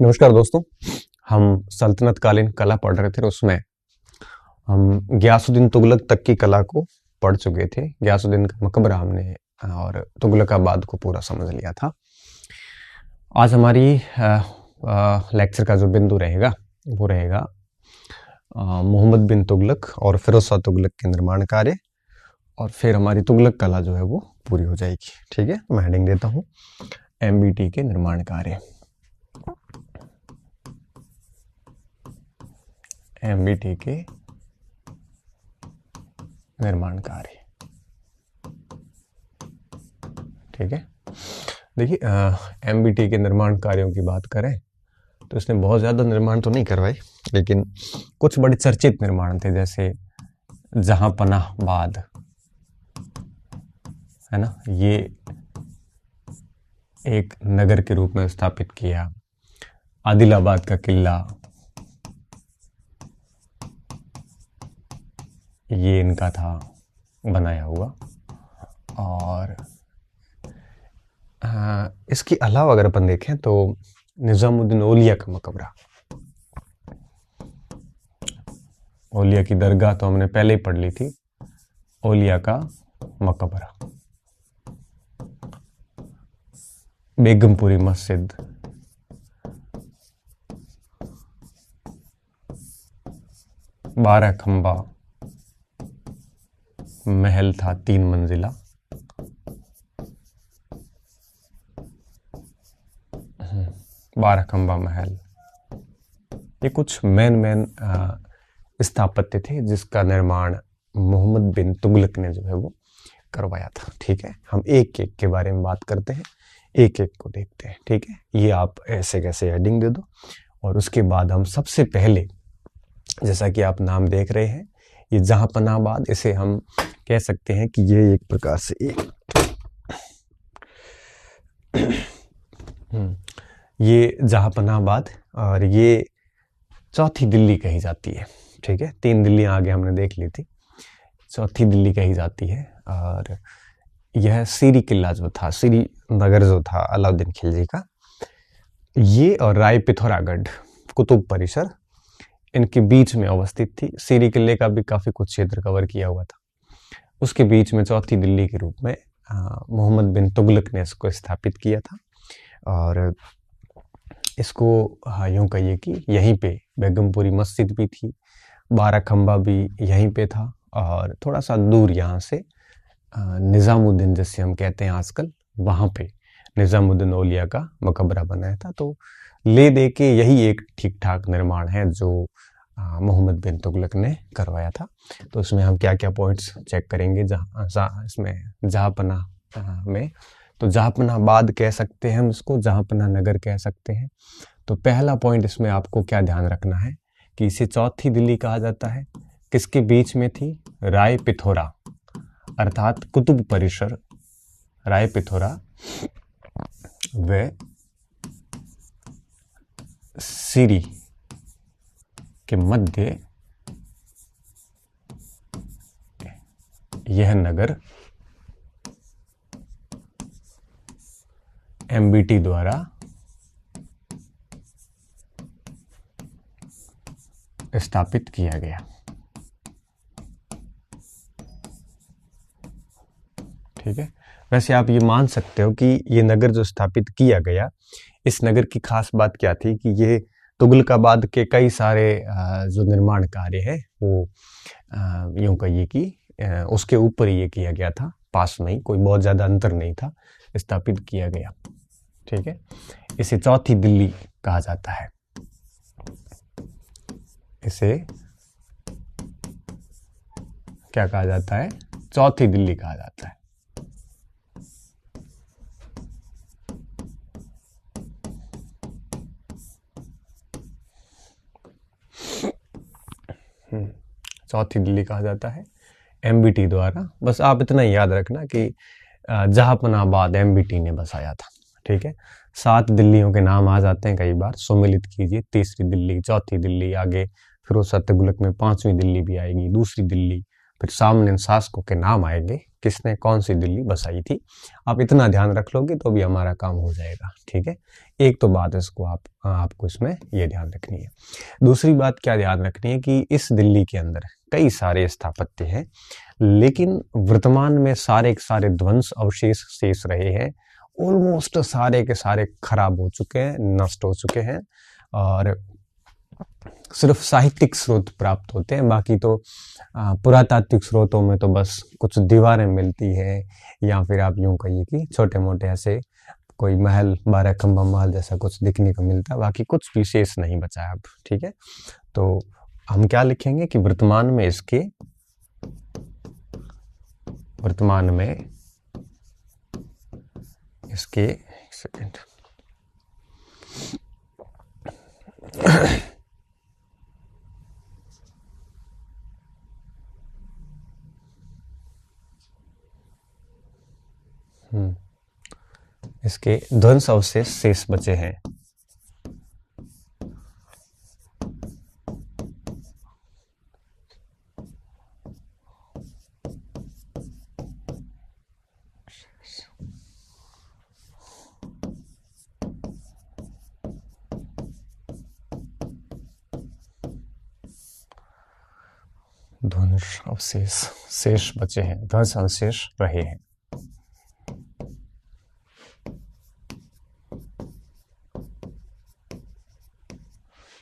नमस्कार दोस्तों। हम सल्तनत कालीन कला पढ़ रहे थे और उसमें हम गयासुद्दीन तुगलक तक की कला को पढ़ चुके थे। गयासुद्दीन का मकबरा हमने और तुगलकाबाद को पूरा समझ लिया था। आज हमारी लेक्चर का जो बिंदु रहेगा वो रहेगा मोहम्मद बिन तुगलक और फिरोज शाह तुगलक के निर्माण कार्य, और फिर हमारी तुगलक कला जो है वो पूरी हो जाएगी। ठीक है, मैं हेडिंग देता हूँ MBT के निर्माण कार्य। MBT के निर्माण कार्य। ठीक है, देखिए MBT के निर्माण कार्यों की बात करें तो इसने बहुत ज़्यादा निर्माण तो नहीं करवाए, लेकिन कुछ बड़े चर्चित निर्माण थे, जैसे जहांपनाहबाद है ना, ये एक नगर के रूप में स्थापित किया। आदिलाबाद का किला, ये इनका था बनाया हुआ। और इसके अलावा अगर अपन देखें तो निजामुद्दीन औलिया का मकबरा, औलिया की दरगाह तो हमने पहले ही पढ़ ली थी। औलिया का मकबरा, बेगमपुरी मस्जिद, बारह खंबा महल था 3 मंजिला। बारह खंबा महल, ये कुछ मेन स्थापत्य थे जिसका निर्माण मोहम्मद बिन तुगलक ने जो है वो करवाया था। ठीक है, हम एक एक के बारे में बात करते हैं, एक एक को देखते हैं। ठीक है, ये आप ऐसे कैसे हेडिंग दे दो। और उसके बाद हम सबसे पहले, जैसा कि आप नाम देख रहे हैं, ये जहांपनाहबाद, इसे हम कह सकते हैं कि ये एक प्रकार से ये जहांपनाहबाद, और ये चौथी दिल्ली कही जाती है। ठीक है, 3 दिल्लियां आगे हमने देख ली थी, चौथी दिल्ली कही जाती है। और यह सीरी किला जो था, सीरी नगर जो था अलाउद्दीन खिलजी का, ये और राय पिथौरागढ़ कुतुब परिसर इनके बीच में अवस्थित थी। सीरी किले का भी काफी कुछ क्षेत्र कवर किया हुआ था। उसके बीच में चौथी दिल्ली के रूप में मोहम्मद बिन तुगलक ने इसको स्थापित किया था। और इसको यूं कहिए कि यहीं पे बेगमपुरी मस्जिद भी थी, बारह खंबा भी यहीं पे था, और थोड़ा सा दूर यहाँ से निजामुद्दीन, जैसे हम कहते हैं आजकल, वहाँ पे निजामुद्दीन औलिया का मकबरा बनाया था। तो ले दे के यही एक ठीक ठाक निर्माण है जो मोहम्मद बिन तुगलक ने करवाया था। तो इसमें हम क्या क्या पॉइंट्स चेक करेंगे इसमें जहांपनाह में। तो जहांपनाहबाद कह सकते हैं हम इसको, जहांपनाह नगर कह सकते हैं। तो पहला पॉइंट इसमें आपको क्या ध्यान रखना है कि इसे चौथी दिल्ली कहा जाता है। किसके बीच में थी? राय पिथौरा, अर्थात कुतुब परिसर राय पिथौरा व सीरी के मध्य यह नगर MBT द्वारा स्थापित किया गया। ठीक है, वैसे आप ये मान सकते हो कि ये नगर जो स्थापित किया गया, इस नगर की खास बात क्या थी कि ये तुगलकाबाद के कई सारे जो निर्माण कार्य है वो यूं कहिए कि उसके ऊपर ये किया गया था, पास में ही, कोई बहुत ज़्यादा अंतर नहीं था, स्थापित किया गया। ठीक है, इसे चौथी दिल्ली कहा जाता है। इसे क्या कहा जाता है? चौथी दिल्ली कहा जाता है। चौथी दिल्ली कहा जाता है MBT द्वारा। बस आप इतना ही याद रखना कि जहांपनाहबाद MBT ने बसाया था। ठीक है, 7 दिल्लियों के नाम आ जाते हैं कई बार, सम्मिलित कीजिए। तीसरी दिल्ली, चौथी दिल्ली, आगे फिरोज शाह तुगलक में 5वीं दिल्ली भी आएगी, दूसरी दिल्ली, फिर सामने शासकों के नाम आएंगे, किसने कौन सी दिल्ली बसाई थी। आप इतना ध्यान रख लोगे तो भी हमारा काम हो जाएगा, ठीक है। एक तो बात इसको आपको इसमें ये ध्यान रखनी है। दूसरी बात क्या ध्यान रखनी है कि इस दिल्ली के अंदर कई सारे स्थापत्य हैं, लेकिन वर्तमान में सारे के सारे ध्वंस अवशेष शेष रहे हैं। ऑलमोस्ट सारे के सारे खराब हो चुके हैं, नष्ट हो चुके हैं, और सिर्फ साहित्यिक स्रोत प्राप्त होते हैं। बाकी तो पुरातात्विक स्रोतों में तो बस कुछ दीवारें मिलती है, या फिर आप यूं कहिए कि छोटे मोटे ऐसे कोई महल, 12 खंबा महल जैसा कुछ दिखने को मिलता है। बाकी कुछ विशेष नहीं बचा है अब, ठीक है। तो हम क्या लिखेंगे कि वर्तमान में इसके एक सेकेंड इसके ध्वंस अवशेष शेष बचे हैं। ध्वंस अवशेष शेष बचे हैं, ध्वंस अवशेष रहे हैं।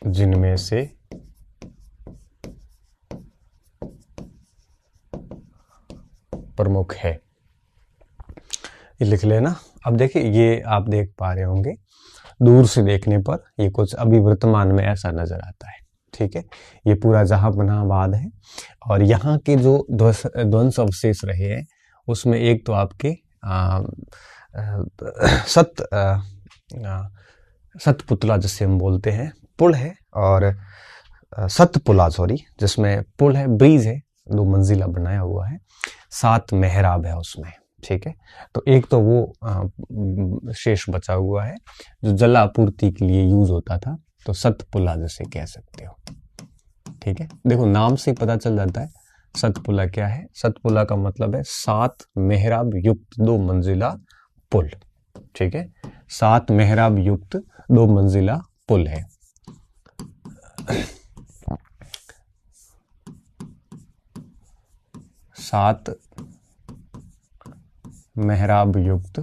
जिनमें से प्रमुख है, ये लिख लेना। अब देखिए, ये आप देख पा रहे होंगे दूर से देखने पर ये कुछ अभी वर्तमान में ऐसा नजर आता है, ठीक है। ये पूरा जहांपनाहबाद है, और यहाँ के जो ध्वंस अवशेष रहे हैं उसमें एक तो आपके सतपुतला जिसे हम बोलते हैं, पुल है, और सतपुला सॉरी, जिसमें पुल है, ब्रिज है, 2 मंजिला बनाया हुआ है, 7 मेहराब है उसमें, ठीक है। तो एक तो वो शेष बचा हुआ है जो जल आपूर्ति के लिए यूज होता था, तो सतपुला जैसे कह सकते हो, ठीक है। देखो नाम से पता चल जाता है सतपुला क्या है। सतपुला का मतलब है 7 मेहराब युक्त 2 मंजिला पुल, ठीक है। 7 मेहराब युक्त 2 मंजिला पुल है। सात मेहराब युक्त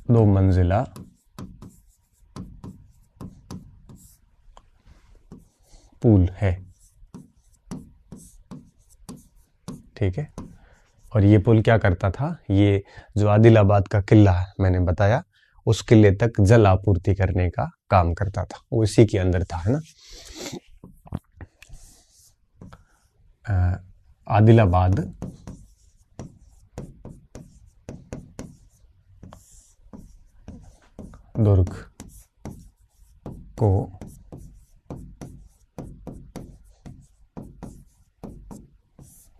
2 मंजिला पुल है, ठीक है। और ये पुल क्या करता था, ये जो आदिलाबाद का किला है मैंने बताया, उस किले तक जल आपूर्ति करने का काम करता था, वो इसी के अंदर था, है ना। आदिलाबाद दुर्ग को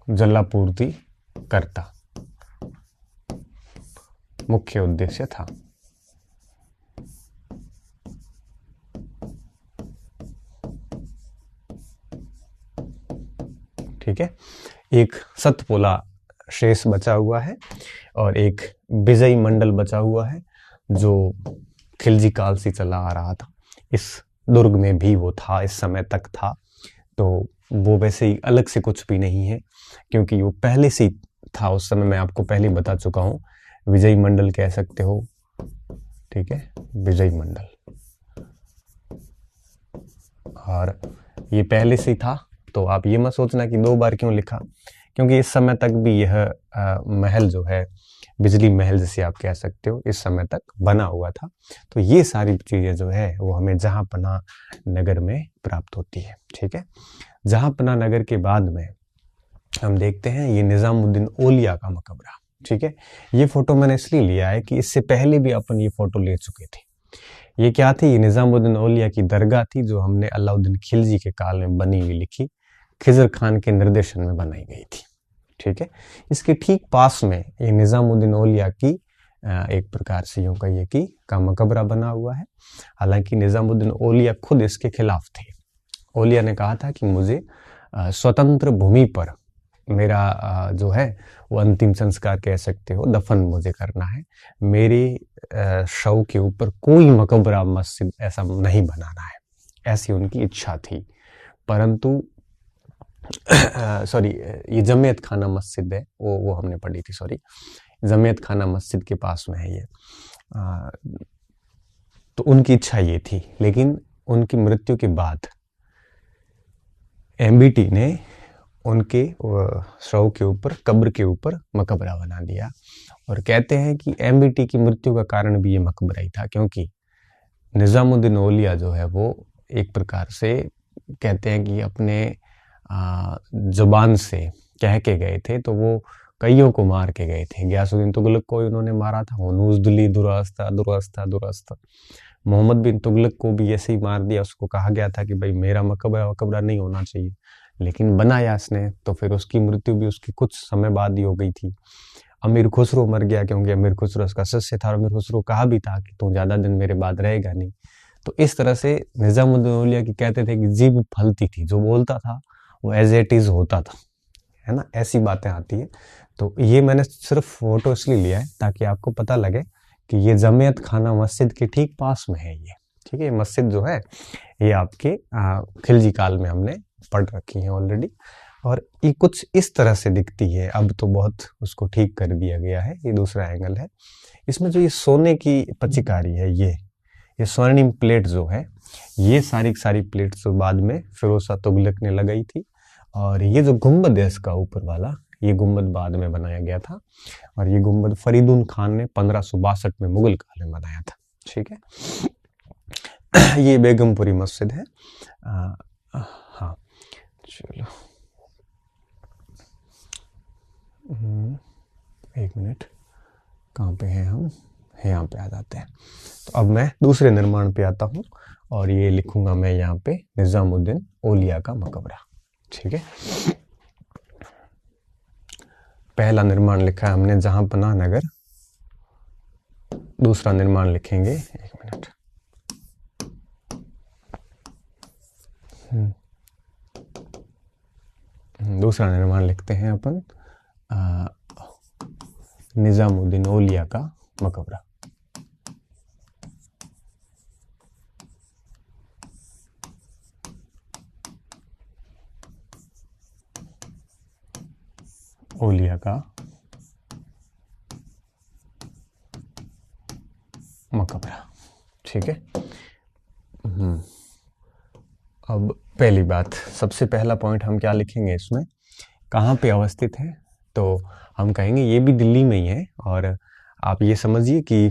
जलापूर्ति करता मुख्य उद्देश्य था। ठीक है, एक सतपुला शेष बचा हुआ है और एक विजयी मंडल बचा हुआ है जो खिलजी काल से चला आ रहा था। इस दुर्ग में भी वो था, इस समय तक था, तो वो वैसे ही अलग से कुछ भी नहीं है क्योंकि वो पहले से ही था। उस समय मैं आपको पहले बता चुका हूँ, विजयी मंडल कह सकते हो, ठीक है, विजयी मंडल, और ये पहले से ही था। तो आप ये मत सोचना कि 2 बार क्यों लिखा, क्योंकि इस समय तक भी यह महल जो है, बिजली महल जिसे आप कह सकते हो, इस समय तक बना हुआ था। तो ये सारी चीजें जो है वो हमें जहांपनाह नगर में प्राप्त होती है। ठीक है, जहांपनाह नगर के बाद में हम देखते हैं ये निजामुद्दीन औलिया का मकबरा। ठीक है, ये फोटो मैंने इसलिए लिया है कि इससे पहले भी अपन ये फोटो ले चुके थे। ये क्या थी, ये निजामुद्दीन औलिया की दरगाह थी जो हमने अलाउद्दीन खिलजी के काल में बनी हुई लिखी, खिजर खान के निर्देशन में बनाई गई थी। ठीक है, इसके ठीक पास में ये निजामुद्दीन औलिया की एक प्रकार से यूं कहिए कि का मकबरा बना हुआ है। हालांकि निजामुद्दीन औलिया खुद इसके खिलाफ थे ओलिया ने कहा था कि मुझे स्वतंत्र भूमि पर मेरा जो है वो अंतिम संस्कार कह सकते हो, दफन मुझे करना है। मेरे शव के ऊपर कोई मकबरा मस्जिद ऐसा नहीं बनाना है, ऐसी उनकी इच्छा थी। परंतु सॉरी, ये जमियत खाना मस्जिद है, वो हमने पढ़ी थी, सॉरी, जमियत खाना मस्जिद के पास में है ये। तो उनकी इच्छा ये थी, लेकिन उनकी मृत्यु के बाद एमबीटी ने उनके शव के ऊपर, कब्र के ऊपर मकबरा बना दिया। और कहते हैं कि एमबीटी की मृत्यु का कारण भी ये मकबरा ही था, क्योंकि निजामुद्दीन औलिया जो है वो एक प्रकार से कहते हैं कि अपने जुबान से कह के गए थे, तो वो कईयों को मार के गए थे। गयासुद्दीन तुगलक को उन्होंने मारा था, हुनूसदुली दुरास्ता दुरास्ता दुरास्ता। मोहम्मद बिन तुगलक को भी ऐसे ही मार दिया। उसको कहा गया था कि भाई मेरा मकबरा वकबरा नहीं होना चाहिए, लेकिन बनाया इसने, तो फिर उसकी मृत्यु भी उसकी कुछ समय बाद ही हो गई थी। अमीर खुसरो मर गया, क्योंकि अमीर खुसरो उसका शिष्य था। अमीर खुसरो कहा भी था कि तू ज्यादा दिन मेरे बाद रहेगा नहीं। तो इस तरह से निजामुद्दीन औलिया की कहते थे कि जीभ फलती थी, जो बोलता था वो एज इट इज होता था, है ना, ऐसी बातें आती है। तो ये मैंने सिर्फ फोटो इसलिए लिया है ताकि आपको पता लगे कि ये जमियत खाना मस्जिद के ठीक पास में है ये, ठीक है। मस्जिद जो है ये आपके खिलजी काल में हमने पढ़ रखी है ऑलरेडी, और ये कुछ इस तरह से दिखती है। अब तो बहुत उसको ठीक कर दिया गया है। ये दूसरा एंगल है। इसमें जो ये सोने की पचिकारी है, ये स्वर्णिम प्लेट जो है, ये सारी सारी प्लेट जो बाद में फिरोज शाह तुगलक ने लगाई थी। और ये जो गुम्बद है इसका ऊपर वाला, ये गुम्बद बाद में बनाया गया था। और ये गुम्बद फरीदुन खान ने 1562 में मुगल काल में बनाया था, ठीक है। ये बेगमपुरी मस्जिद है। हाँ, चलो एक मिनट, कहाँ पे हैं हम, यहाँ पे आ जाते हैं। तो अब मैं दूसरे निर्माण पे आता हूँ, और ये लिखूंगा मैं यहाँ पे निजामुद्दीन औलिया का मकबरा, ठीक है। पहला निर्माण लिखा है हमने जहांपनाह नगर। दूसरा निर्माण लिखेंगे, एक मिनट, दूसरा निर्माण लिखते हैं अपन निजामुद्दीन औलिया का मकबरा। औलिया का मकबरा, ठीक है। अब पहली बात, सबसे पहला पॉइंट हम क्या लिखेंगे इसमें, कहाँ पे अवस्थित है। तो हम कहेंगे ये भी दिल्ली में ही है। और आप ये समझिए कि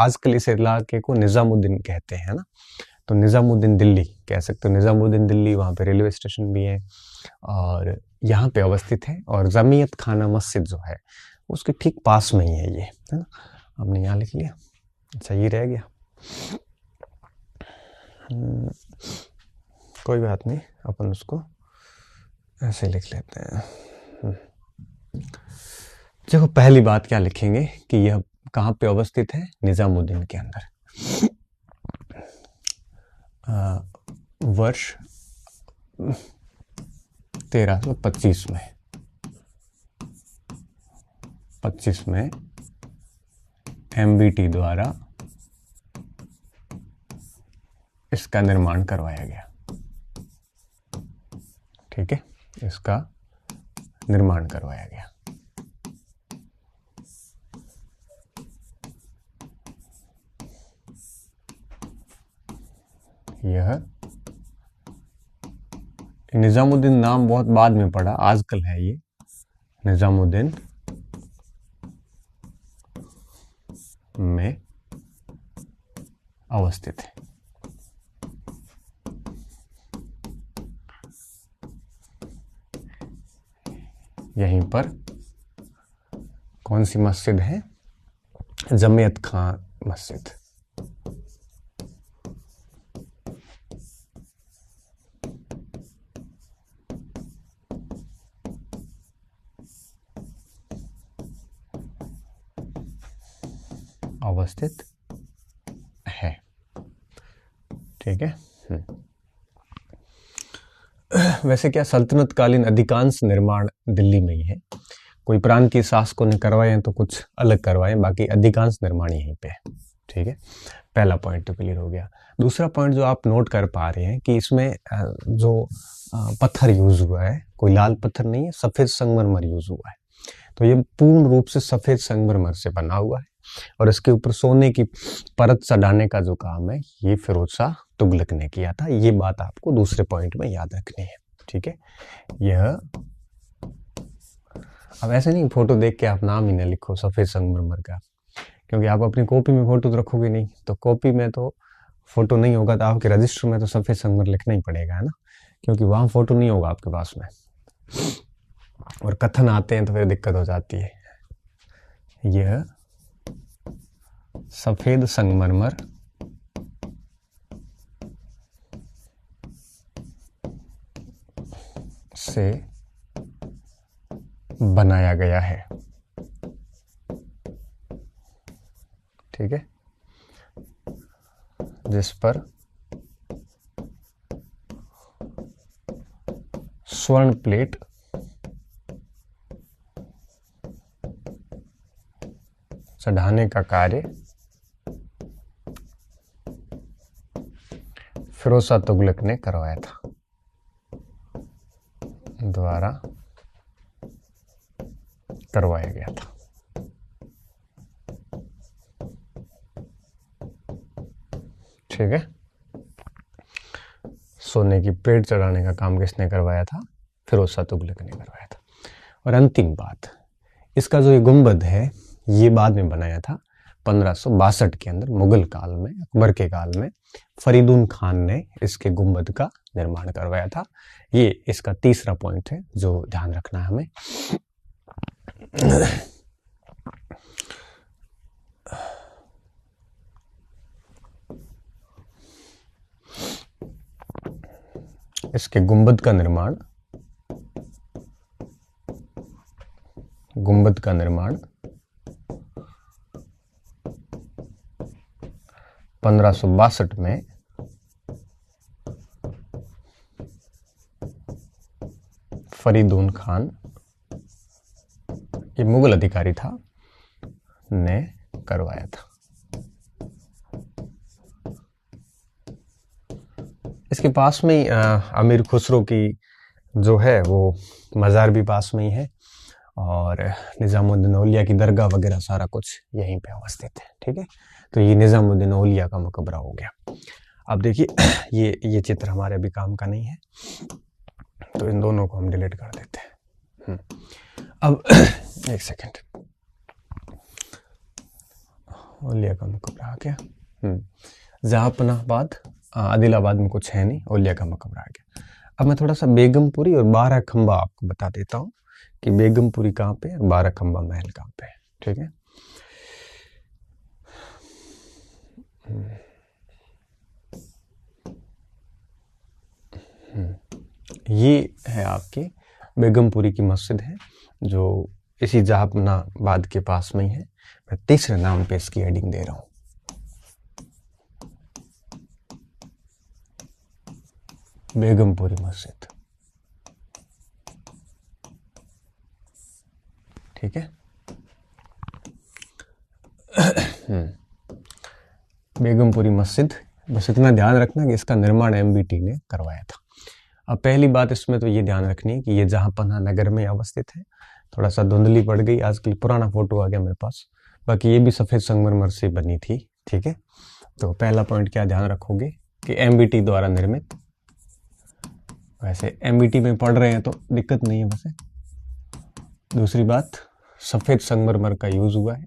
आजकल इस इलाके को निजामुद्दीन कहते हैं ना, तो निजामुद्दीन दिल्ली कह सकते हो। निजामुद्दीन दिल्ली, वहाँ पे रेलवे स्टेशन भी है और यहाँ पे अवस्थित है। और जमियत खाना मस्जिद जो है उसके ठीक पास में ही है ये, है ना। हमने यहाँ लिख लिया, अच्छा ये रह गया, कोई बात नहीं, अपन उसको ऐसे लिख लेते हैं। देखो पहली बात क्या लिखेंगे कि यह कहाँ पे अवस्थित है, निजामुद्दीन के अंदर। वर्ष 1325 में एमबीटी द्वारा इसका निर्माण करवाया गया, ठीक है, इसका निर्माण करवाया गया। यह निजामुद्दीन नाम बहुत बाद में पड़ा, आजकल है ये निजामुद्दीन में अवस्थित है। यहीं पर कौन सी मस्जिद है, जमियत खान मस्जिद। अवस्थित है, ठीक है। वैसे क्या सल्तनत कालीन अधिकांश निर्माण दिल्ली में ही है। कोई प्रांत के शासकों ने करवाए हैं तो कुछ अलग करवाए, बाकी अधिकांश निर्माण यहीं पे है। ठीक है, पहला पॉइंट तो क्लियर हो गया। दूसरा पॉइंट जो आप नोट कर पा रहे हैं कि इसमें जो पत्थर यूज हुआ है, कोई लाल पत्थर नहीं है, सफेद संगमरमर यूज हुआ है। तो ये पूर्ण रूप से सफेद संगमरमर से बना हुआ है और इसके ऊपर सोने की परत चढ़ाने का जो काम है ये फिरोज शाह तुगलक ने किया था। ये बात आपको दूसरे पॉइंट में याद रखनी है। ठीक है, यह अब ऐसे नहीं फोटो देख के आप नाम ही ना लिखो सफेद संगमरमर का, क्योंकि आप अपनी कॉपी में फोटो तो रखोगे नहीं, तो कॉपी में तो फोटो नहीं होगा तो आपके रजिस्टर में तो सफेद संगमरमर लिखना ही पड़ेगा, है ना, क्योंकि वहां फोटो नहीं होगा आपके पास में और कथन आते हैं तो फिर दिक्कत हो जाती है। यह सफेद संगमरमर से बनाया गया है। ठीक है, जिस पर स्वर्ण प्लेट चढ़ाने का कार्य फिरोज शाह तुगलक ने करवाया था, द्वारा करवाया गया था। ठीक है, सोने की प्लेट चढ़ाने का काम किसने करवाया था? फिरोज शाह तुगलक ने करवाया था। और अंतिम बात, इसका जो ये गुंबद है ये बाद में बनाया था 1562 के अंदर, मुगल काल में, अकबर के काल में फरीदुन खान ने इसके गुंबद का निर्माण करवाया था। ये इसका तीसरा पॉइंट है जो ध्यान रखना है हमें। इसके गुंबद का निर्माण 1562 में फरीदुन खान, ये मुगल अधिकारी था, ने करवाया था। इसके पास में ही अमीर खुसरो की जो है वो मज़ार भी पास में ही है और निज़ामुद्दीन औलिया की दरगाह वगैरह सारा कुछ यहीं पे अवस्थित है। ठीक है, तो ये निज़ामुद्दीन औलिया का मकबरा हो गया। अब देखिए ये चित्र हमारे अभी काम का नहीं है, तो इन दोनों को हम डिलीट कर देते हैं। अब एक सेकंड, औलिया का मकबरा आ गया। जहांपनाहबाद, आदिलाबाद में कुछ है नहीं, औलिया का मकबरा आ गया। अब मैं थोड़ा सा बेगमपुरी और 12 खंबा आपको बता देता हूँ कि बेगमपुरी कहाँ पे और 12 खंबा महल कहाँ पे है। ठीक है, ये है आपकी बेगमपुरी की मस्जिद है जो इसी जहांपनाहबाद के पास में ही है। मैं तीसरे नाम पे इसकी हेडिंग दे रहा हूँ, बेगमपुरी मस्जिद। ठीक है, बेगमपुरी मस्जिद, बस इतना ध्यान रखना कि इसका निर्माण एमबीटी ने करवाया था। अब पहली बात इसमें तो ये ध्यान रखनी है कि ये जहांपनाह नगर में अवस्थित है। थोड़ा सा धुंधली पड़ गई, आजकल पुराना फोटो आ गया मेरे पास, बाकी ये भी सफेद संगमरमर से बनी थी। ठीक है, तो पहला पॉइंट क्या ध्यान रखोगे कि एमबीटी द्वारा निर्मित। वैसे एमबीटी में पढ़ रहे हैं तो दिक्कत नहीं है वैसे। दूसरी बात, सफेद संगमरमर का यूज हुआ है।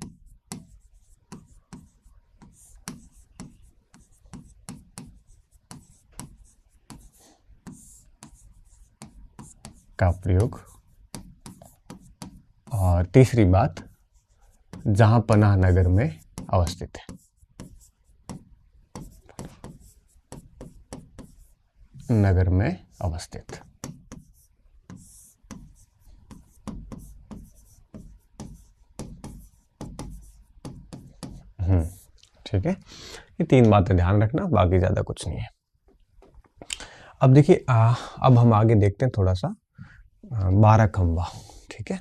का प्रयोग। और तीसरी बात, जहांपनाह नगर में अवस्थित है। नगर में अवस्थित। ठीक है, ये तीन बातें ध्यान रखना, बाकी ज्यादा कुछ नहीं है। अब देखिए अब हम आगे देखते हैं थोड़ा सा बाराखंबा। ठीक है,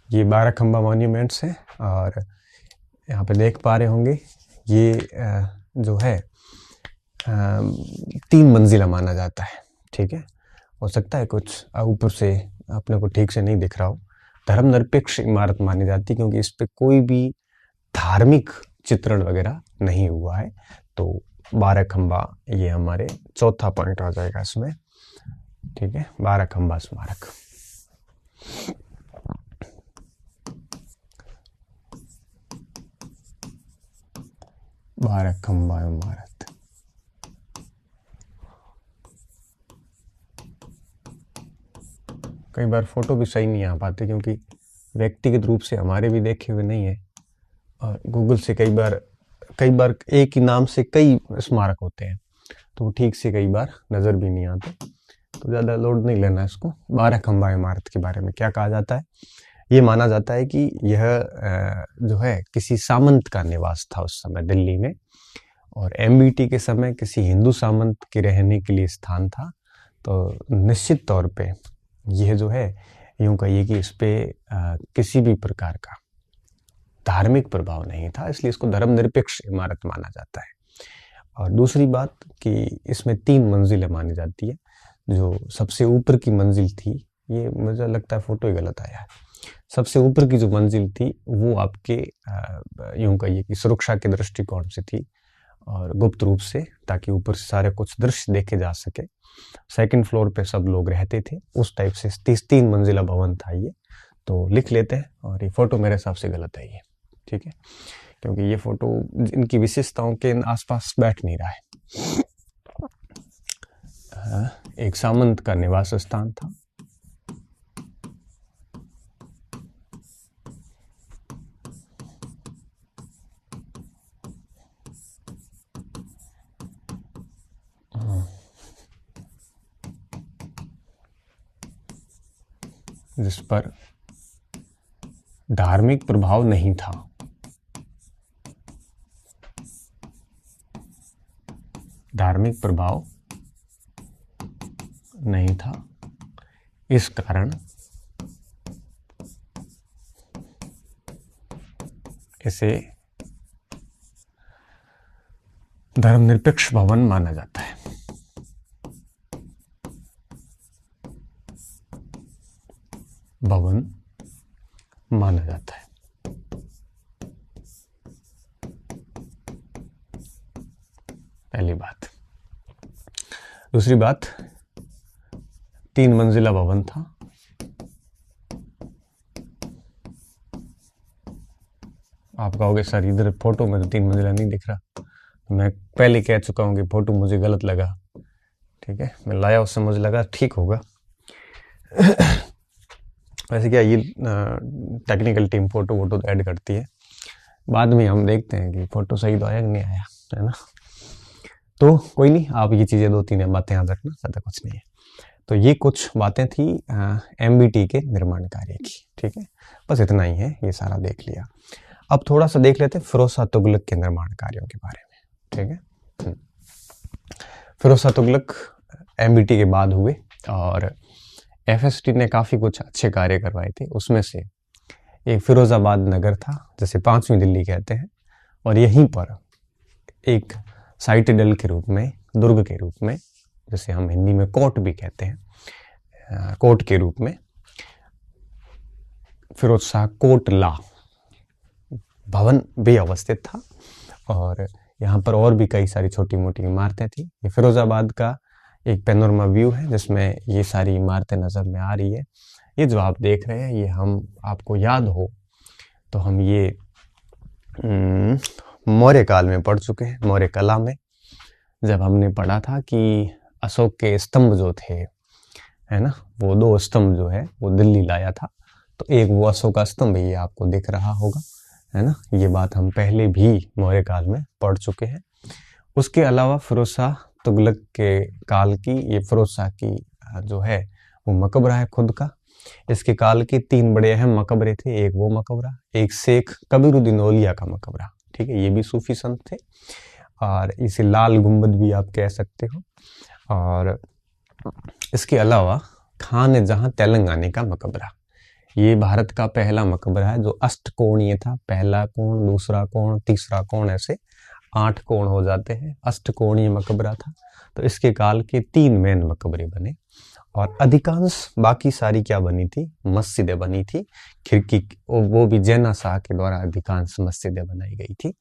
ये बाराखंबा मॉन्यूमेंट्स हैं और यहाँ पे देख पा रहे होंगे ये जो है 3 मंजिला माना जाता है। ठीक है, हो सकता है कुछ ऊपर से अपने को ठीक से नहीं दिख रहा हो। धर्मनिरपेक्ष इमारत मानी जाती है क्योंकि इस पे कोई भी धार्मिक चित्रण वगैरह नहीं हुआ है। तो बाराखंबा ये हमारे चौथा पॉइंट आ जाएगा इसमें। ठीक है, बाराखंबा स्मारक। बाराखंबा इमारत कई बार फोटो भी सही नहीं आ पाते क्योंकि व्यक्तिगत रूप से हमारे भी देखे हुए नहीं है और गूगल से कई बार एक ही नाम से कई स्मारक होते हैं तो वो ठीक से कई बार नज़र भी नहीं आते। तो ज़्यादा लोड नहीं लेना इसको। बाराखंबा इमारत के बारे में क्या कहा जाता है, ये माना जाता है कि यह जो है किसी सामंत का निवास था उस समय दिल्ली में और एमबीटी के समय किसी हिंदू सामंत के रहने के लिए स्थान था। तो निश्चित तौर पे यह जो है यूं कहिए कि इस पे किसी भी प्रकार का धार्मिक प्रभाव नहीं था, इसलिए इसको धर्मनिरपेक्ष इमारत माना जाता है। और दूसरी बात कि इसमें 3 मंजिलें मानी जाती है। जो सबसे ऊपर की मंजिल थी, ये मुझे लगता है फोटो ही गलत आया है, सबसे ऊपर की जो मंजिल थी वो आपके यूं कहिए कि सुरक्षा के दृष्टिकोण से थी और गुप्त रूप से, ताकि ऊपर से सारे कुछ दृश्य देखे जा सके। सेकंड फ्लोर पे सब लोग रहते थे, उस टाइप से 3 मंजिला भवन था ये। तो लिख लेते हैं और ये फोटो मेरे हिसाब से गलत है ये। ठीक है, क्योंकि ये फोटो इनकी विशेषताओं के आसपास बैठ नहीं रहा है। एक सामंत का निवास स्थान था। जिस पर धार्मिक प्रभाव नहीं था। धार्मिक प्रभाव नहीं था, इस कारण इसे धर्मनिरपेक्ष भवन माना जाता है। भवन माना जाता है। पहली बात। दूसरी बात, 3 मंजिला भवन था। आप कहोगे सर इधर फोटो में तो 3 मंजिला नहीं दिख रहा। मैं पहले कह चुका हूं कि फोटो मुझे गलत लगा। ठीक है, मैं लाया उससे मुझे लगा ठीक होगा। वैसे क्या ये टेक्निकल टीम फोटो वोटो ऐड करती है, बाद में हम देखते हैं कि फोटो सही तो आया कि नहीं आया, है ना। तो कोई नहीं, आप ये चीज़ें 2-3 बातें याद रखना, ज़्यादा कुछ नहीं है। तो ये कुछ बातें थी एमबीटी के निर्माण कार्य की। ठीक है, बस इतना ही है, ये सारा देख लिया। अब थोड़ा सा देख लेते हैं फिरोज शाह तुगलक के निर्माण कार्यों के बारे में। ठीक है, फिरोज शाह तुगलक एमबीटी के बाद हुए और एफएसटी ने काफ़ी कुछ अच्छे कार्य करवाए थे। उसमें से एक फिरोजाबाद नगर था, जैसे 5वीं दिल्ली कहते हैं, और यहीं पर एक साइटेडल के रूप में, दुर्ग के रूप में, जैसे हम हिंदी में कोट भी कहते हैं, कोट के रूप में फिरोज शाह कोटला भवन भी अवस्थित था। और यहाँ पर और भी कई सारी छोटी मोटी इमारतें थी। ये फिरोजाबाद का एक पैनोरमा व्यू है जिसमें ये सारी इमारतें नज़र में आ रही है। ये जो आप देख रहे हैं, ये हम आपको याद हो तो हम ये मौर्य काल में पढ़ चुके हैं। मौर्य कला में जब हमने पढ़ा था कि अशोक के स्तंभ जो थे, है ना, वो 2 स्तंभ जो है वो दिल्ली लाया था। तो एक वो अशोक का स्तंभ ये आपको दिख रहा होगा, है ना। ये बात हम पहले भी मौर्य काल में पढ़ चुके हैं। उसके अलावा फिरोज शाह तुगलक के काल की, ये फिरोज शाह की जो है वो मकबरा है खुद का। इसके काल के 3 बड़े अहम मकबरे थे। एक वो मकबरा, एक शेख कबीरुद्दीन औलिया का मकबरा। ठीक है, ये भी सूफी संत थे। और इसे लाल गुंबद भी आप कह सकते हो। और इसके अलावा खान जहां तेलंगाना का मकबरा, ये भारत का पहला मकबरा है जो अष्टकोणीय था। पहला कोण, दूसरा कोण, तीसरा कोण, ऐसे 8 कोण हो जाते हैं। अष्टकोणीय मकबरा था। तो इसके काल के 3 मेन मकबरे बने और अधिकांश बाकी सारी क्या बनी थी, मस्जिदें बनी थी। खिड़की वो भी जैना शाह के द्वारा अधिकांश मस्जिदें बनाई गई थी।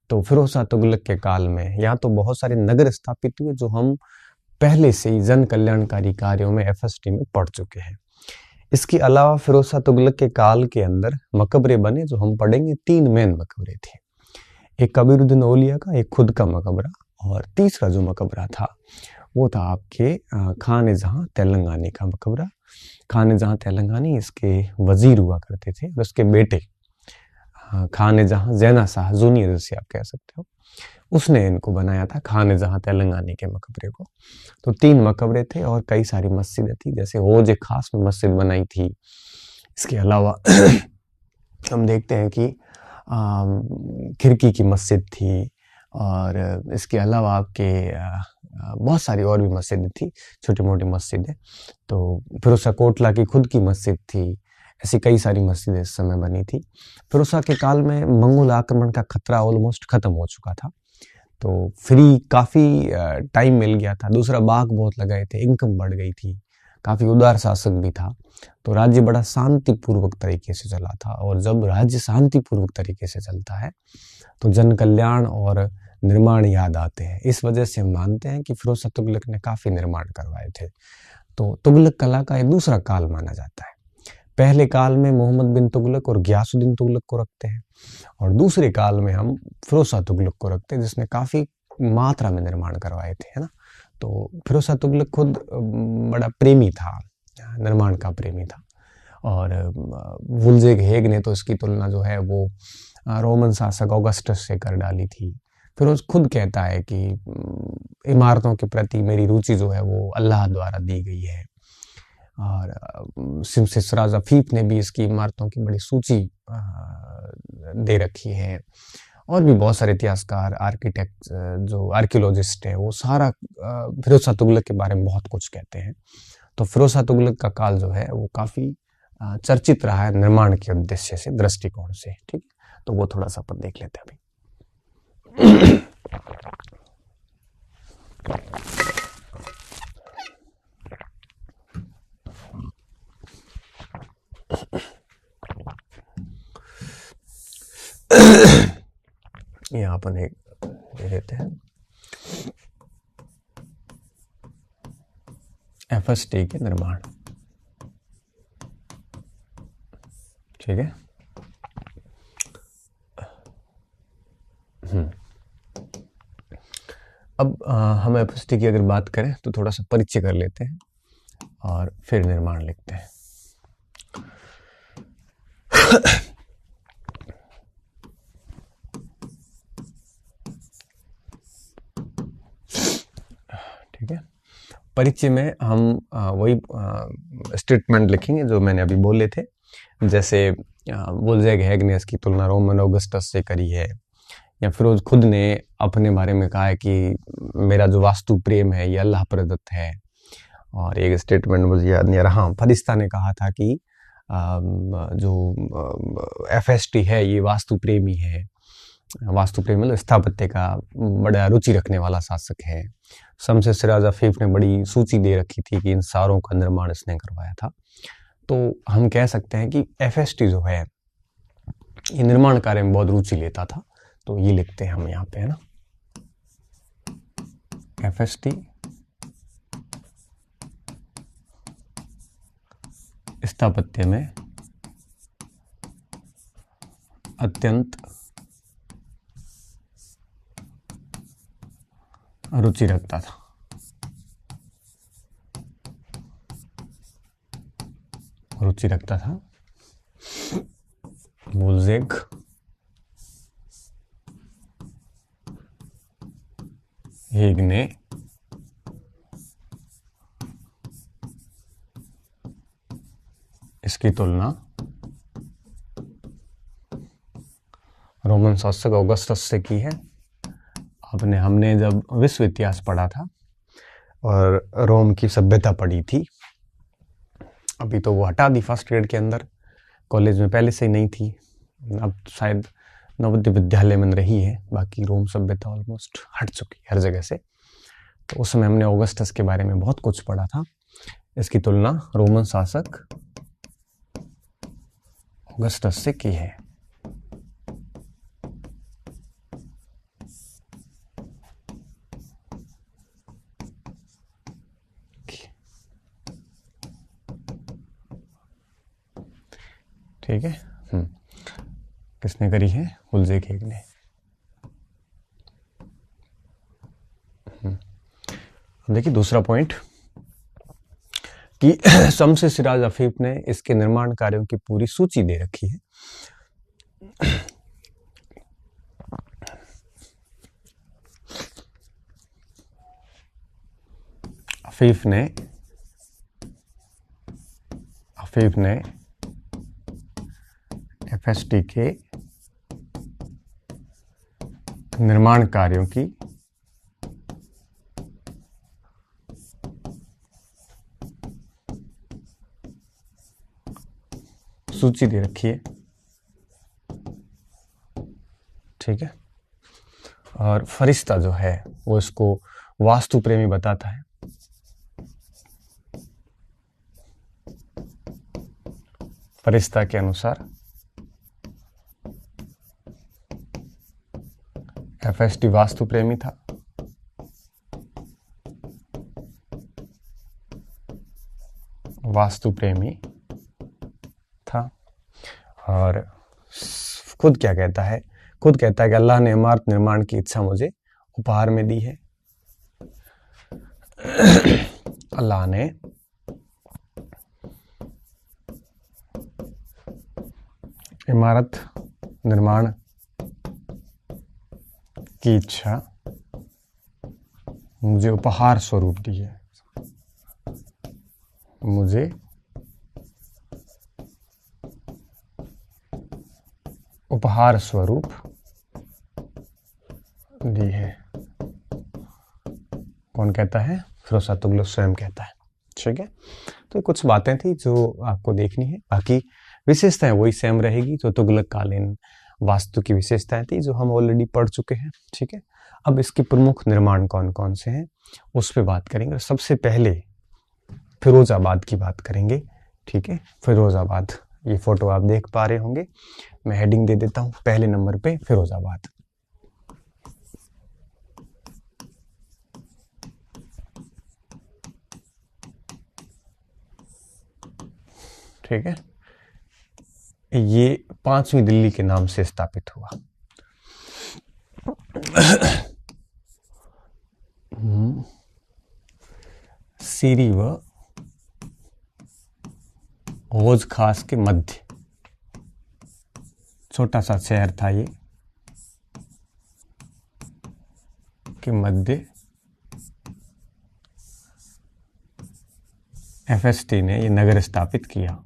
तो फिरोज शाह तुगलक के काल में यहाँ तो बहुत सारे नगर स्थापित हुए जो हम पहले से ही जन कल्याणकारी कार्यों में FST में पढ़ चुके हैं। इसके अलावा फिरोज शाह तुगलक के काल के अंदर मकबरे बने जो हम पढ़ेंगे। 3 मेन मकबरे थे, एक कबीरुद्दीन औलिया का, एक खुद का मकबरा, और तीसरा जो मकबरा था वो था आपके खान जहां तेलंगाना का मकबरा। खान जहां तेलंगाना इसके वजीर हुआ करते थे और उसके बेटे खान जहां जैना शाह जूनियर जिसे आप कह सकते हो, उसने इनको बनाया था खान जहां तेलंगाना के मकबरे को। तो 3 मकबरे थे और कई सारी मस्जिदें थी, जैसे हौज खास में मस्जिद बनाई थी। इसके अलावा हम देखते हैं कि खिड़की की मस्जिद थी और इसके अलावा आपके बहुत सारी और भी मस्जिदें थी, छोटी मोटी मस्जिदें। तो फिरोज शाह कोटला की खुद की मस्जिद थी। ऐसी कई सारी मस्जिदें इस समय बनी थी। फिरोज शाह के काल में मंगोल आक्रमण का खतरा ऑलमोस्ट खत्म हो चुका था, तो फ्री काफ़ी टाइम मिल गया था। दूसरा, बाग बहुत लगाए थे, इनकम बढ़ गई थी, काफ़ी उदार शासक भी था, तो राज्य बड़ा शांतिपूर्वक तरीके से चला था। और जब राज्य शांतिपूर्वक तरीके से चलता है तो जन कल्याण और निर्माण याद आते हैं। इस वजह से हम मानते हैं कि फिरोज शाह तुगलक ने काफ़ी निर्माण करवाए थे। तो तुगलक कला का एक दूसरा काल माना जाता है। पहले काल में मोहम्मद बिन तुगलक और गियासुद्दीन तुगलक को रखते हैं और दूसरे काल में हम फिरोज शाह तुगलक को रखते हैं जिसने काफ़ी मात्रा में निर्माण करवाए थे, है ना। तो फिरोज शाह तुगलक खुद बड़ा प्रेमी था, निर्माण का प्रेमी था। और वुल्जेग हेग ने तो इसकी तुलना जो है वो रोमन शासक ऑगस्टस से कर डाली थी। फिरोज खुद कहता है कि इमारतों के प्रति मेरी रुचि जो है वो अल्लाह द्वारा दी गई है। और सिमसिसराज अफीफ ने भी इसकी इमारतों की बड़ी सूची दे रखी है। और भी बहुत सारे इतिहासकार, आर्किटेक्ट, जो आर्कियोलॉजिस्ट हैं, वो सारा फिरोज शाह तुगलक के बारे में बहुत कुछ कहते हैं। तो फिरोज शाह तुगलक का काल जो है वो काफ़ी चर्चित रहा है निर्माण के उद्देश्य से, दृष्टिकोण से। ठीक, तो वो थोड़ा सा अपन देख लेते हैं अभी। यहाँ अपन एक दे देते हैं FST के निर्माण। ठीक है, अब हम FST की अगर बात करें तो थोड़ा सा परिचय कर लेते हैं और फिर निर्माण लिखते हैं। ठीक है, परिचय में हम वही स्टेटमेंट लिखेंगे जो मैंने अभी बोले थे। जैसे वुल्जेग हेग ने इसकी तुलना रोमन ऑगस्टस से करी है, या फिरोज खुद ने अपने बारे में कहा है कि मेरा जो वास्तु प्रेम है ये अल्लाह प्रदत्त है। और एक स्टेटमेंट मुझे याद नहीं आ रहा, हाँ, फरिश्ता ने कहा था कि जो FST है ये वास्तु प्रेमी है। वास्तु प्रेमी मतलब स्थापत्य का बड़ा रुचि रखने वाला शासक है। शमसेर अफीफ ने बड़ी सूची दे रखी थी कि इन सारों का निर्माण इसने करवाया था। तो हम कह सकते हैं कि FST जो है ये निर्माण कार्य में बहुत रुचि लेता था। तो ये लिखते हैं हम यहाँ पे, है ना, FST स्थापत्य में अत्यंत रुचि रखता था। वुल्जेग हेग ने इसकी तुलना रोमन शासक ऑगस्टस से की है हमने जब विश्व इतिहास पढ़ा था और रोम की सभ्यता पढ़ी थी, अभी तो वो हटा दी फर्स्ट ग्रेड के अंदर, कॉलेज में पहले से ही नहीं थी, अब शायद नवोदय विद्यालय में रही है, बाकी रोम सभ्यता ऑलमोस्ट हट चुकी हर जगह से। तो उस समय हमने ऑगस्टस के बारे में बहुत कुछ पढ़ा था। इसकी तुलना रोमन शासक ऑगस्टस से की है। ठीक है। किसने करी है? हुल्जे खेग ने। देखिए दूसरा पॉइंट कि शम्स सिराज अफीफ ने इसके निर्माण कार्यों की पूरी सूची दे रखी है। अफीफ ने एफएसटी के निर्माण कार्यों की सूची दे रखी है। ठीक है। और फरिश्ता जो है वो इसको वास्तु प्रेमी बताता है। फरिश्ता के अनुसार एफएसटी वास्तु प्रेमी था। वास्तु प्रेमी था और खुद क्या कहता है? खुद कहता है कि अल्लाह ने इमारत निर्माण की इच्छा मुझे उपहार में दी है। अल्लाह ने इमारत निर्माण की इच्छा मुझे उपहार स्वरूप दी है। मुझे उपहार स्वरूप दी है। कौन कहता है? फिरोज तुगलक स्वयं कहता है। ठीक है। तो कुछ बातें थी जो आपको देखनी है, बाकी विशेषताएं वही सेम रहेगी जो तुगलक कालीन वास्तु की विशेषताएं थी जो हम ऑलरेडी पढ़ चुके हैं। ठीक है। अब इसके प्रमुख निर्माण कौन कौन से हैं उस पर बात करेंगे। सबसे पहले फिरोजाबाद की बात करेंगे। ठीक है। फिरोजाबाद, ये फोटो आप देख पा रहे होंगे, मैं हेडिंग दे देता हूं। पहले नंबर पे फिरोजाबाद। ठीक है। ये 5वीं दिल्ली के नाम से स्थापित हुआ। सीरी व हौज खास के मध्य, छोटा सा शहर था ये, के मध्य एफएसटी ने ये नगर स्थापित किया।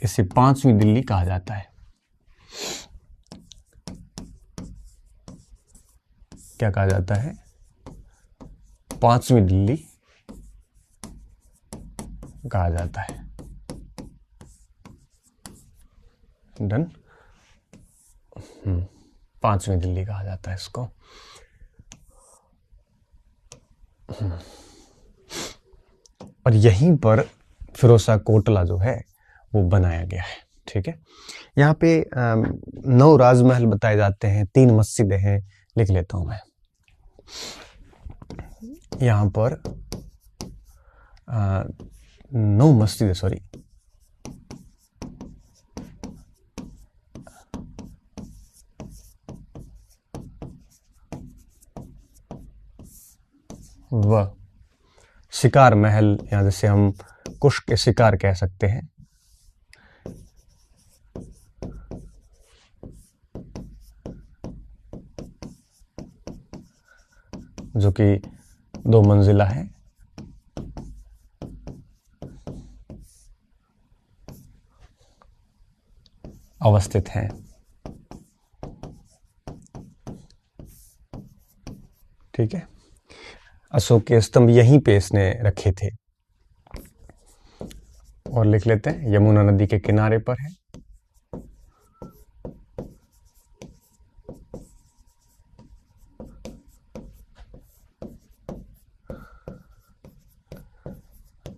इसे 5वीं दिल्ली कहा जाता है। क्या कहा जाता है? 5वीं दिल्ली कहा जाता है। डन। 5वीं दिल्ली कहा जाता है इसको। और यहीं पर फिरोजा कोटला जो है वो बनाया गया है। ठीक है। यहाँ पे 9 राजमहल बताए जाते हैं, 3 मस्जिदें हैं। लिख लेता हूं मैं। यहाँ पर 9 मस्जिदें, सॉरी, व शिकार महल, या जैसे हम कुश के शिकार कह सकते हैं, जो कि 2 मंजिला है। अवस्थित है। ठीक है, अशोक के स्तंभ यहीं पे इसने रखे थे। और लिख लेते हैं, यमुना नदी के किनारे पर है।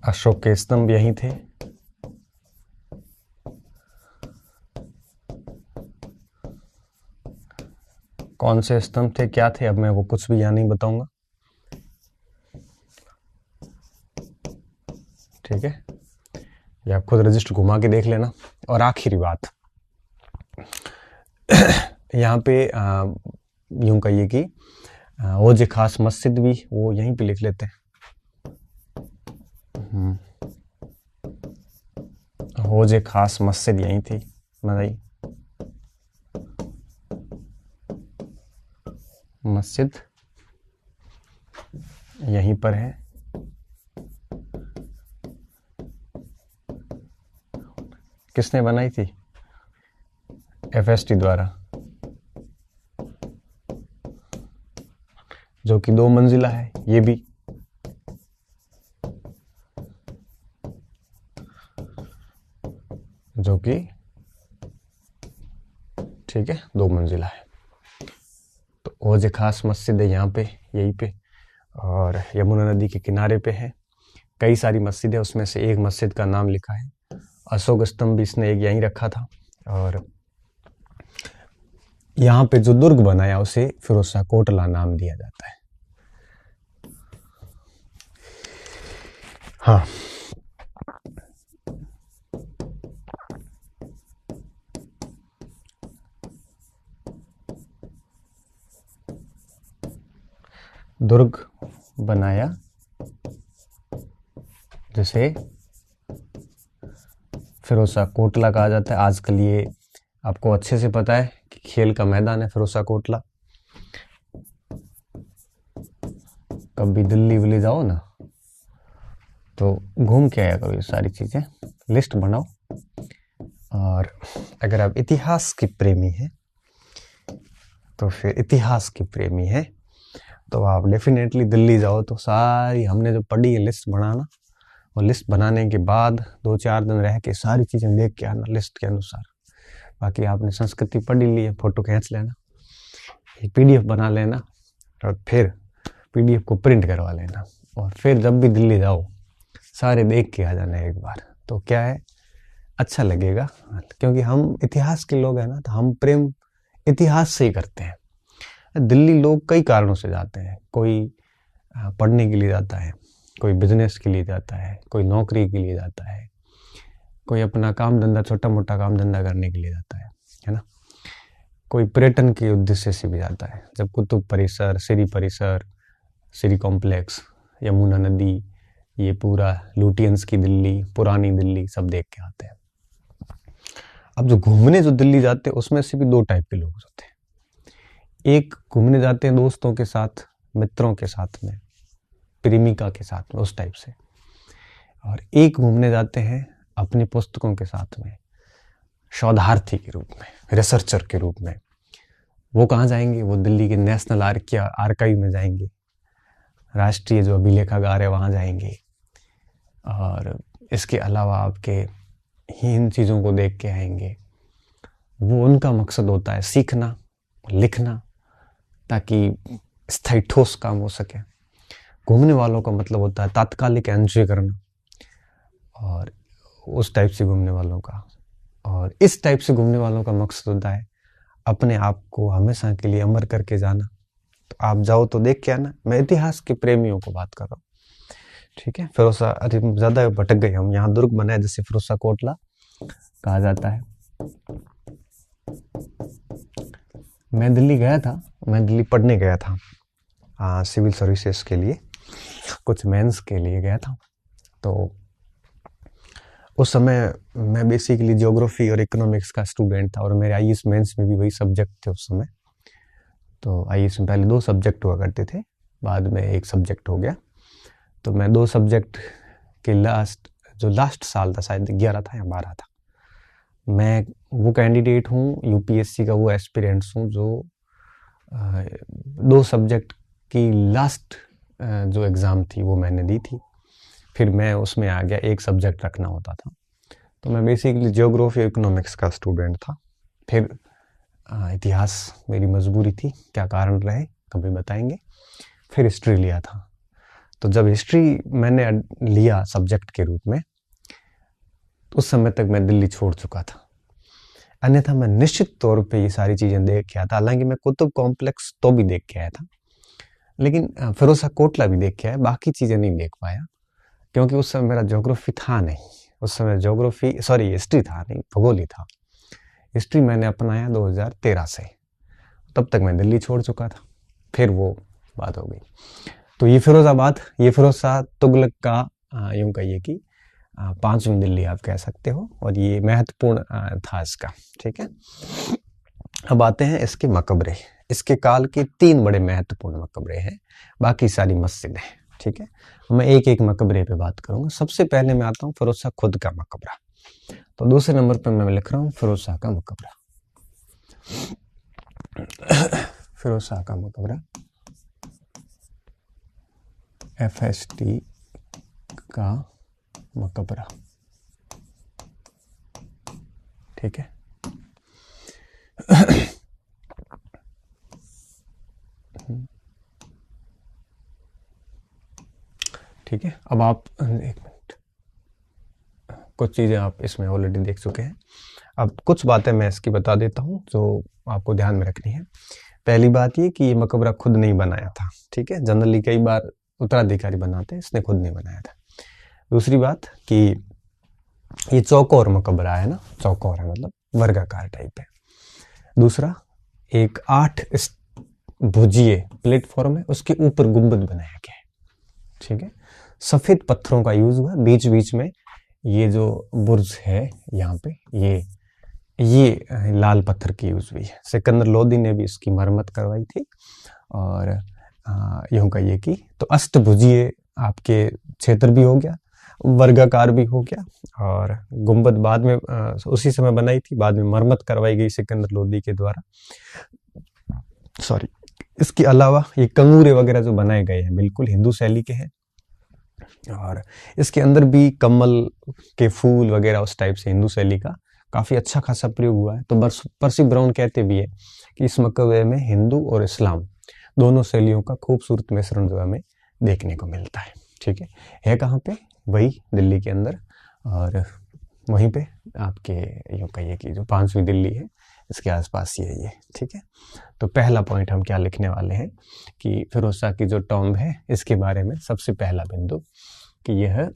अशोक के स्तंभ यहीं थे। कौन से स्तंभ थे, क्या थे, अब मैं वो कुछ भी यहाँ नहीं बताऊंगा। ठीक है, ये आप खुद रजिस्टर घुमा के देख लेना। और आखिरी बात यहाँ पे यूं कहिए कि वो जो खास मस्जिद भी वो यहीं पे लिख लेते हैं। वो जो खास मस्जिद यहीं थी, बताइए। मस्जिद यहीं पर है। किसने बनाई थी? FST द्वारा, जो कि 2 मंजिला है। ये भी जो कि ठीक है 2 मंजिला है। तो वो जो खास मस्जिद है यहाँ पे, यहीं पे, और यमुना नदी के किनारे पे है। कई सारी मस्जिद है, उसमें से एक मस्जिद का नाम लिखा है। अशोक स्तंभ भी इसने एक यहीं रखा था। और यहाँ पे जो दुर्ग बनाया उसे फिरोज शाह कोटला नाम दिया जाता है। हाँ, दुर्ग बनाया जिसे फिरोज शाह कोटला कहा जाता है। आजकल ये आपको अच्छे से पता है कि खेल का मैदान है फिरोज शाह कोटला। कभी दिल्ली विल्ली जाओ ना तो घूम के आया करो, ये सारी चीजें लिस्ट बनाओ। और अगर आप इतिहास की प्रेमी हैं तो फिर इतिहास की प्रेमी है तो आप डेफिनेटली दिल्ली जाओ तो सारी हमने जो पढ़ी है लिस्ट बनाना, और लिस्ट बनाने के बाद 2-4 दिन रह के सारी चीज़ें देख के आना लिस्ट के अनुसार। बाकी आपने संस्कृति पढ़ ली है, फोटो खींच लेना, एक PDF बना लेना, और फिर PDF को प्रिंट करवा लेना, और फिर जब भी दिल्ली जाओ सारे देख के आ जाना एक बार। तो क्या है, अच्छा लगेगा, क्योंकि हम इतिहास के लोग हैं ना, तो हम प्रेम इतिहास से ही करते हैं। दिल्ली लोग कई कारणों से जाते हैं। कोई पढ़ने के लिए जाता है, कोई बिजनेस के लिए जाता है, कोई नौकरी के लिए जाता है, कोई अपना काम धंधा, छोटा मोटा काम धंधा करने के लिए जाता है ना। कोई पर्यटन के उद्देश्य से भी जाता है। जब कुतुब परिसर, सिरी कॉम्प्लेक्स, यमुना नदी, ये पूरा लुटियंस की दिल्ली, पुरानी दिल्ली सब देख के आते हैं। अब जो घूमने जो दिल्ली जाते हैं उसमें से भी 2 टाइप के लोग होते हैं। एक घूमने जाते हैं दोस्तों के साथ, मित्रों के साथ में, प्रेमिका के साथ में, उस टाइप से। और एक घूमने जाते हैं अपनी पुस्तकों के साथ में, शोधार्थी के रूप में, रिसर्चर के रूप में। वो कहाँ जाएंगे? वो दिल्ली के नेशनल आर्काइव में जाएंगे, राष्ट्रीय जो अभिलेखागार है वहाँ जाएंगे। और इसके अलावा आपके इन चीज़ों को देख के आएंगे। वो उनका मकसद होता है सीखना, लिखना, ताकि स्थायी ठोस काम हो सके। घूमने वालों का मतलब होता है तात्कालिक एंजॉय करना, और उस टाइप से घूमने वालों का। और इस टाइप से घूमने वालों का मकसद होता है अपने आप को हमेशा के लिए अमर करके जाना। तो आप जाओ तो देख के आना। मैं इतिहास के प्रेमियों को बात कर रहा हूँ, ठीक है। फिरोज शाह, अरे ज़्यादा भटक गए हम। यहाँ दुर्ग बनाया जिसे फिरोज शाह कोटला कहा जाता है। मैं दिल्ली गया था, मैं दिल्ली पढ़ने गया था सिविल सर्विसेज के लिए, कुछ मेंस के लिए गया था। तो उस समय मैं बेसिकली ज्योग्राफी और इकोनॉमिक्स का स्टूडेंट था, और मेरे IAS मेंस में भी वही सब्जेक्ट थे उस समय। तो IAS में पहले 2 सब्जेक्ट हुआ करते थे, बाद में एक सब्जेक्ट हो गया। तो मैं 2 सब्जेक्ट के लास्ट साल था, शायद 11 था या 12 था, मैं वो कैंडिडेट हूँ, यूपीएससी का वो एस्पिरेंट्स हूँ जो 2 सब्जेक्ट की लास्ट जो एग्ज़ाम थी वो मैंने दी थी। फिर मैं उसमें आ गया, एक सब्जेक्ट रखना होता था। तो मैं बेसिकली ज्योग्राफी इकोनॉमिक्स का स्टूडेंट था। फिर इतिहास मेरी मजबूरी थी, क्या कारण रहे कभी बताएंगे। फिर हिस्ट्री लिया था। तो जब हिस्ट्री मैंने लिया सब्जेक्ट के रूप में, तो उस समय तक मैं दिल्ली छोड़ चुका था। अन्यथा मैं निश्चित तौर पे ये सारी चीज़ें देख के आया था। हालांकि मैं कुतुब कॉम्प्लेक्स तो भी देख के आया था, लेकिन फिरोजा कोटला भी देख के आया, बाकी चीज़ें नहीं देख पाया, क्योंकि उस समय मेरा ज्योग्राफी था नहीं। उस समय हिस्ट्री था नहीं, भूगोल ही था। हिस्ट्री मैंने अपनाया 2013 से, तब तक मैं दिल्ली छोड़ चुका था। फिर वो बात हो गई। तो ये फिरोज शाह तुगलक का यूं कहिए कि 5वीं दिल्ली आप कह सकते हो, और ये महत्वपूर्ण था इसका। ठीक है, अब आते हैं इसके मकबरे। इसके काल के 3 बड़े महत्वपूर्ण मकबरे हैं, बाकी सारी मस्जिदें। ठीक है, मैं एक एक मकबरे पे बात करूंगा। सबसे पहले मैं आता हूँ फिरोज शाह खुद का मकबरा। तो दूसरे नंबर पे मैं लिख रहा हूँ फिरोज शाह का मकबरा। फिरोज शाह का मकबरा, FST का मकबरा। ठीक है, ठीक है। अब आप एक मिनट, कुछ चीज़ें आप इसमें ऑलरेडी देख चुके हैं। अब कुछ बातें मैं इसकी बता देता हूँ जो आपको ध्यान में रखनी है। पहली बात ये कि ये मकबरा खुद नहीं बनाया था। ठीक है, जनरली कई बार उत्तराधिकारी बनाते हैं, इसने खुद नहीं बनाया था। दूसरी बात कि ये चौकोर मकबरा है ना, चौकोर है मतलब वर्गाकार टाइप है। दूसरा, एक 8 भुजिए प्लेटफॉर्म है, उसके ऊपर गुंबद बनाया गया है। ठीक है, सफेद पत्थरों का यूज हुआ, बीच बीच में ये जो बुर्ज है यहाँ पे, ये लाल पत्थर की यूज हुई है। सिकंदर लोदी ने भी इसकी मरम्मत करवाई थी। और यूं कहिए कि तो अष्टभुजीय आपके क्षेत्र भी हो गया, वर्गाकार भी हो गया, और गुंबद बाद में उसी समय बनाई थी, बाद में मरम्मत करवाई गई सिकंदर लोदी के द्वारा। इसके अलावा ये कंगूरे वगैरह जो बनाए गए हैं बिल्कुल हिंदू शैली के हैं, और इसके अंदर भी कमल के फूल वगैरह उस टाइप से हिंदू शैली का काफ़ी अच्छा खासा प्रयोग हुआ है। तो पर्सी ब्राउन कहते भी है कि इस मकबरे में हिंदू और इस्लाम दोनों शैलियों का खूबसूरत मिश्रण जो हमें देखने को मिलता है। ठीक है कहाँ पे? वही दिल्ली के अंदर, और वहीं पे आपके यूँ कहिए कि जो 5वीं दिल्ली है इसके आसपास ही है ये। ठीक है, तो पहला पॉइंट हम क्या लिखने वाले हैं कि फिरोज शाह की जो टॉम्ब है इसके बारे में सबसे पहला बिंदु कि यह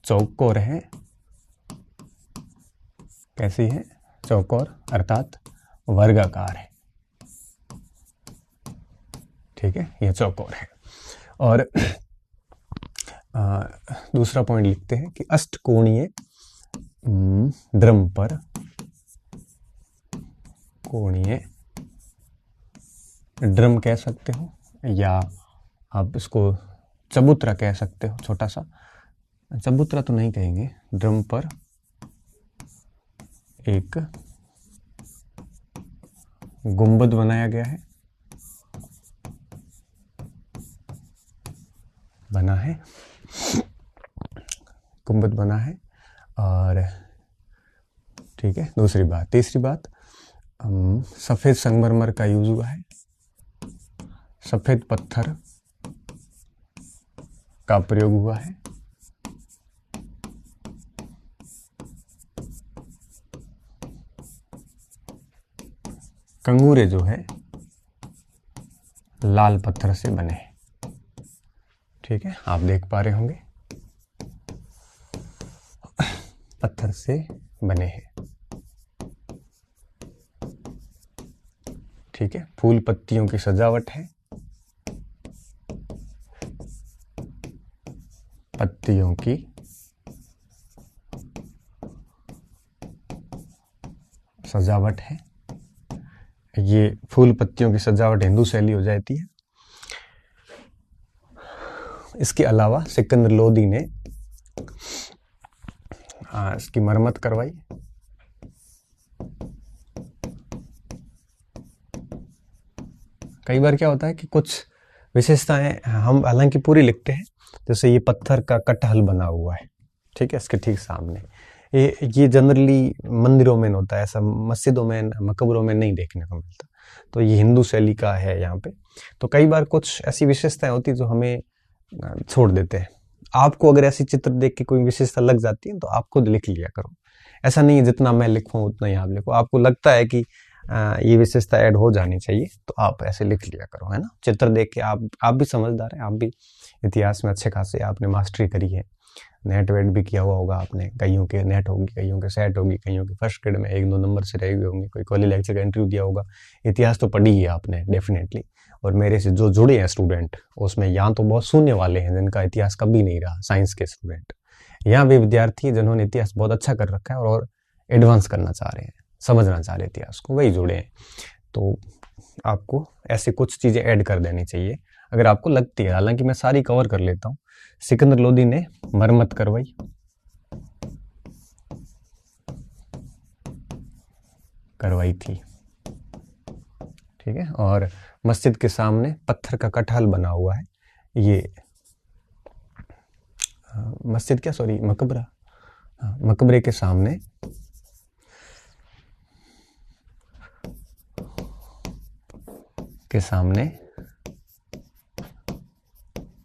चौकोर है। कैसी है? चौकोर अर्थात वर्गाकार है। ठीक है, यह चौकोर है। और दूसरा पॉइंट लिखते हैं कि अष्टकोणीय ड्रम पर कोणीय ड्रम कह सकते हो, या आप इसको चबूतरा कह सकते हो। छोटा सा चबूतरा तो नहीं कहेंगे, ड्रम पर एक गुंबद बनाया गया है, गुंबद बना है। और ठीक है, दूसरी बात। तीसरी बात, सफेद संगमरमर का यूज हुआ है, सफेद पत्थर का प्रयोग हुआ है। कंगूरे जो है लाल पत्थर से बने हैं। ठीक है, आप देख पा रहे होंगे पत्थर से बने हैं। ठीक है, फूल पत्तियों की सजावट है, पत्तियों की सजावट है। ये फूल पत्तियों की सजावट हिंदू शैली हो जाती है। इसके अलावा सिकंदर लोदी ने इसकी मरम्मत करवाई। कई बार क्या होता है कि कुछ विशेषताएं हम हालांकि पूरी लिखते हैं, जैसे ये पत्थर का कटहल बना हुआ है, ठीक है, इसके ठीक सामने। ये जनरली मंदिरों में होता है, ऐसा मस्जिदों में मकबरों में नहीं देखने को मिलता। तो ये हिंदू शैली का है यहाँ पे। तो कई बार कुछ ऐसी विशेषताएं होती है जो हमें छोड़ देते हैं। आपको अगर ऐसी चित्र देख के कोई विशेषता लग जाती है तो आप खुद लिख लिया करो। ऐसा नहीं है जितना मैं लिखूं उतना ही आप लिखो। आपको लगता है कि ये विशेषता ऐड हो जानी चाहिए तो आप ऐसे लिख लिया करो, है ना। चित्र देख के आप भी समझदार हैं, आप भी इतिहास में अच्छे खासे आपने मास्टरी करी है, नेट वेट भी किया हुआ होगा आपने। कईयों के नेट होगी, कईयों के सेट होगी, कईयों के फर्स्ट ग्रेड में 1-2 नंबर से रह गए होंगे, कोई कॉलेज लेक्चर का इंटरव्यू दिया होगा। इतिहास तो पढ़ी है आपने डेफिनेटली। और मेरे से जो जुड़े हैं स्टूडेंट, उसमें यहाँ तो बहुत शून्य वाले हैं जिनका इतिहास कभी नहीं रहा, साइंस के स्टूडेंट। यहाँ भी विद्यार्थी जिन्होंने इतिहास बहुत अच्छा कर रखा है और एडवांस करना चाह रहे हैं, समझना चाह रहे हैं इतिहास को, वही जुड़े हैं। तो आपको ऐसे कुछ चीज़ें ऐड कर देनी चाहिए अगर आपको लगती है। हालांकि मैं सारी कवर कर लेता हूँ। सिकंदर लोदी ने मरम्मत करवाई थी, ठीक है। और मस्जिद के सामने पत्थर का कटहल बना हुआ है। ये मस्जिद क्या, सॉरी, मकबरा, मकबरे के सामने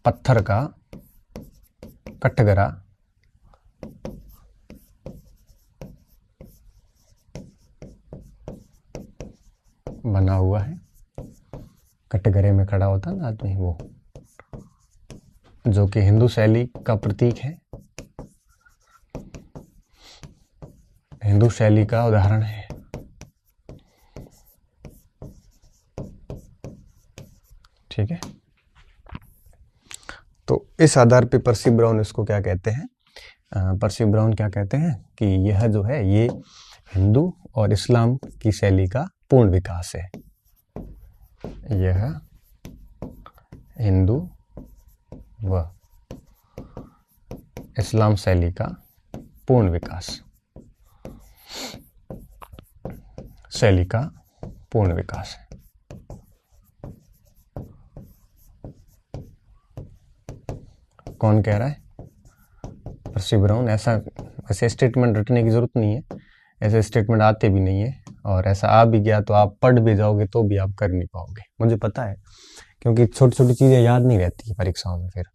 पत्थर का कटघरा बना हुआ है। कटघरे में खड़ा होता ना आदमी, वो जो कि हिंदू शैली का प्रतीक है, हिंदू शैली का उदाहरण है। ठीक है। तो इस आधार पे पर्सी ब्राउन इसको क्या कहते हैं, पर्सी ब्राउन क्या कहते हैं कि यह जो है ये हिंदू और इस्लाम की शैली का पूर्ण विकास है। यह हिंदू व इस्लाम शैली का पूर्ण विकास, शैली का पूर्ण विकास है। कौन कह रहा है? पर्सी ब्राउन। ऐसे स्टेटमेंट रटने की जरूरत नहीं है, ऐसे स्टेटमेंट आते भी नहीं है, और ऐसा आ भी गया तो आप पढ़ भी जाओगे तो भी आप कर नहीं पाओगे, मुझे पता है, क्योंकि छोटी छोटी चीजें याद नहीं रहती परीक्षाओं में फिर,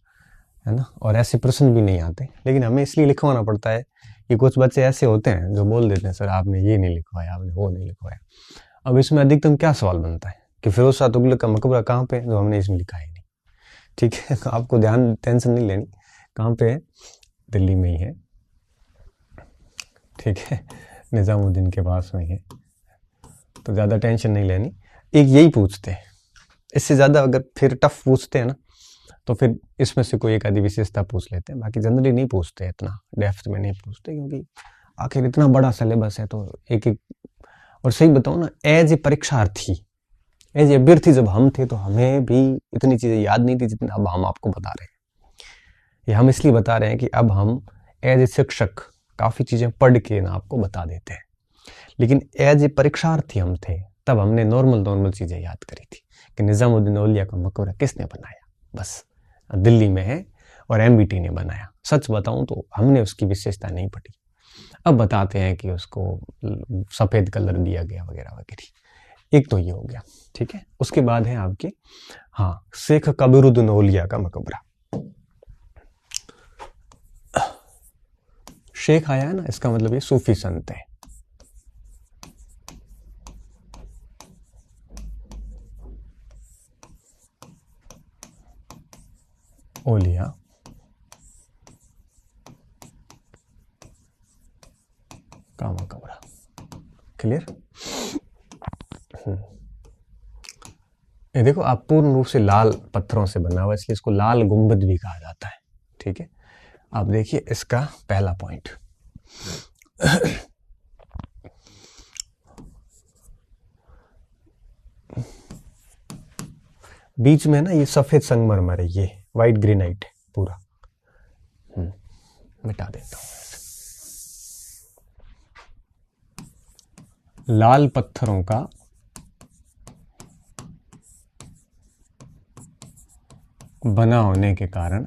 है ना। और ऐसे प्रश्न भी नहीं आते, लेकिन हमें इसलिए लिखवाना पड़ता है कि कुछ बच्चे ऐसे होते हैं जो बोल देते हैं सर आपने ये नहीं लिखवाया, आपने वो नहीं लिखवाया। अब इसमें अधिकतम क्या सवाल बनता है कि फिरोज शाह तुगलक का मकबरा कहाँ पे, जो हमने इसमें लिखा ही नहीं। ठीक है, तो आपको टेंशन नहीं लेनी, कहाँ पे है, दिल्ली में ही है। ठीक है, निजामुद्दीन के पास में है, तो ज़्यादा टेंशन नहीं लेनी। एक यही पूछते हैं, इससे ज़्यादा अगर फिर टफ पूछते हैं ना तो फिर इसमें से कोई एक आधी विशेषता पूछ लेते हैं, बाकी जनरली नहीं पूछते, इतना डेप्थ में नहीं पूछते, क्योंकि आखिर इतना बड़ा सिलेबस है तो एक एक। और सही बताऊँ ना, एज ए परीक्षार्थी, एज ए अभ्यर्थी जब हम थे तो हमें भी इतनी चीज़ें याद नहीं थी जितना अब हम आपको बता रहे हैं। ये हम इसलिए बता रहे हैं कि अब हम एज ए शिक्षक काफ़ी चीज़ें पढ़ के ना आपको बता देते हैं, लेकिन एज ए परीक्षार्थी हम थे तब हमने नॉर्मल चीज़ें याद करी थी कि निजामुद्दीन औलिया का मकबरा किसने बनाया, बस दिल्ली में है और एमबीटी ने बनाया। सच बताऊं तो हमने उसकी विशेषता नहीं पढ़ी। अब बताते हैं कि उसको सफ़ेद कलर दिया गया वगैरह वगैरह। एक तो ये हो गया, ठीक है। उसके बाद है आपके शेख कबीरुद्दीन औलिया का मकबरा। शेख आया है ना, इसका मतलब ये सूफी संत है। औलिया का मकबरा, क्लियर। ये देखो, आप पूर्ण रूप से लाल पत्थरों से बना हुआ, इसलिए इसको लाल गुंबद भी कहा जाता है। ठीक है, आप देखिए इसका पहला पॉइंट, बीच में ना ये सफेद संगमरमर है, ये वाइट ग्रेनाइट है पूरा। मिटा देता हूं। लाल पत्थरों का बना होने के कारण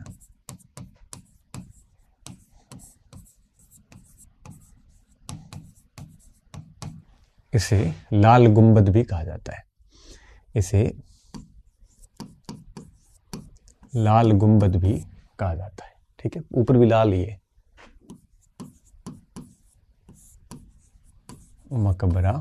इसे लाल गुंबद भी कहा जाता है। इसे लाल गुंबद भी कहा जाता है। ठीक है, ऊपर भी लाल ही है। मकबरा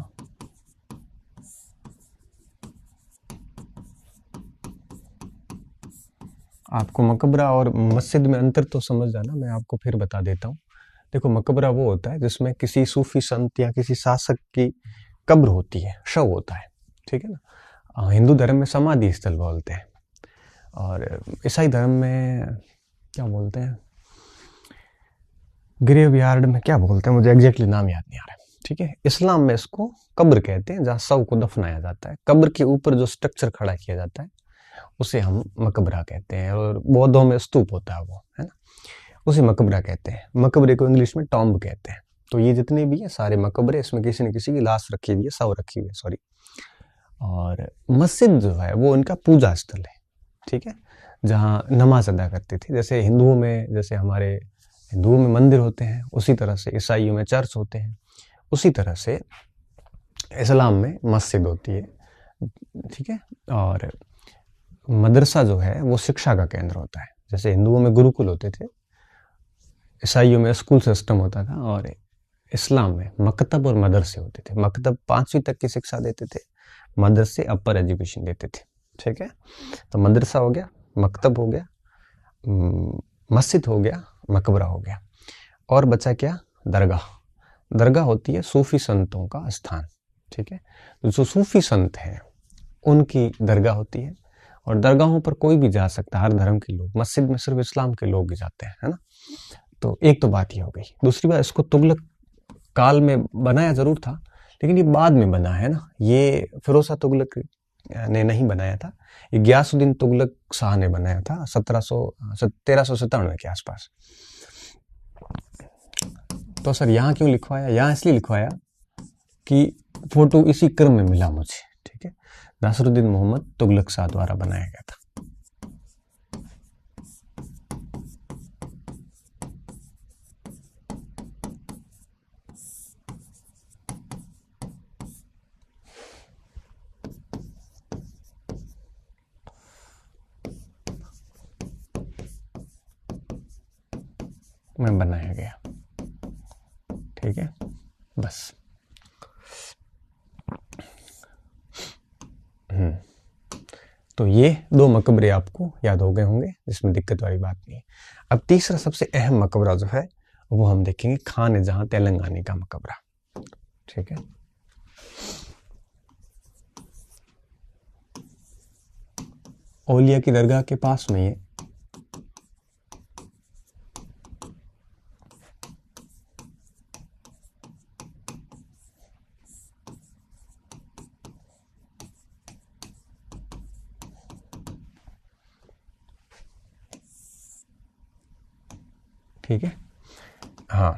आपको मकबरा और मस्जिद में अंतर तो समझ जाना, मैं आपको फिर बता देता हूँ। देखो, मकबरा वो होता है जिसमें किसी सूफी संत या किसी शासक की कब्र होती है, शव होता है। ठीक है ना। हिंदू धर्म में समाधि स्थल बोलते हैं, और ईसाई धर्म में क्या बोलते हैं, ग्रेवयार्ड में क्या बोलते हैं, मुझे एग्जैक्टली नाम याद नहीं आ रहा है। ठीक है, इस्लाम में इसको कब्र कहते हैं, जहाँ शव को दफनाया जाता है। कब्र के ऊपर जो स्ट्रक्चर खड़ा किया जाता है उसे हम मकबरा कहते हैं, और बौद्धों में स्तूप होता है वो, है ना, उसे मकबरा कहते हैं। मकबरे को इंग्लिश में टॉम्ब कहते हैं। तो ये जितने भी है सारे मकबरे, इसमें किसी न किसी की लाश रखी हुई है, शव रखी हुई है, सॉरी। और मस्जिद जो है वो उनका पूजा स्थल है। ठीक है, जहाँ नमाज अदा करते थे। जैसे हिंदुओं में, जैसे हमारे हिंदुओं में मंदिर होते हैं, उसी तरह से ईसाइयों में चर्च होते हैं, उसी तरह से इस्लाम में मस्जिद होती है। ठीक है, और मदरसा जो है वो शिक्षा का केंद्र होता है। जैसे हिंदुओं में गुरुकुल होते थे, ईसाइयों में स्कूल सिस्टम होता था, और इस्लाम में मकतब और मदरसे होते थे। मकतब 5वीं तक की शिक्षा देते थे, मदरसे अपर एजुकेशन देते थे। ठीक है, तो मदरसा हो गया, मकतब हो गया, मस्जिद हो गया, मकबरा हो गया, और बचा क्या, दरगाह। दरगाह होती है सूफी संतों का स्थान। ठीक है, तो जो सूफी संत हैं उनकी दरगाह होती है, और दरगाहों पर कोई भी जा सकता है, हर धर्म के लोग। मस्जिद में सिर्फ इस्लाम के लोग ही जाते हैं, है ना। तो एक तो बात ये हो गई। दूसरी बात, इसको तुगलक काल में बनाया जरूर था, लेकिन ये बाद में बना है ना। ये फिरोज शाह तुगलक ने नहीं बनाया था, ये गियासुद्दीन तुगलक शाह ने बनाया था 1397 के आसपास। तो सर यहाँ क्यों लिखवाया? यहाँ इसलिए लिखवाया कि फोटो इसी क्रम में मिला मुझे। ठीक है, नासिरुद्दीन मोहम्मद तुगलक शाह द्वारा बनाया गया था। में बनाया गया। ठीक है, बस। तो ये 2 मकबरे आपको याद हो गए होंगे, जिसमें दिक्कत वाली बात नहीं है। अब तीसरा सबसे अहम मकबरा जो है वो हम देखेंगे, खान जहां तेलंगाना का मकबरा। ठीक है, औलिया की दरगाह के पास में ये ठीक है। हाँ,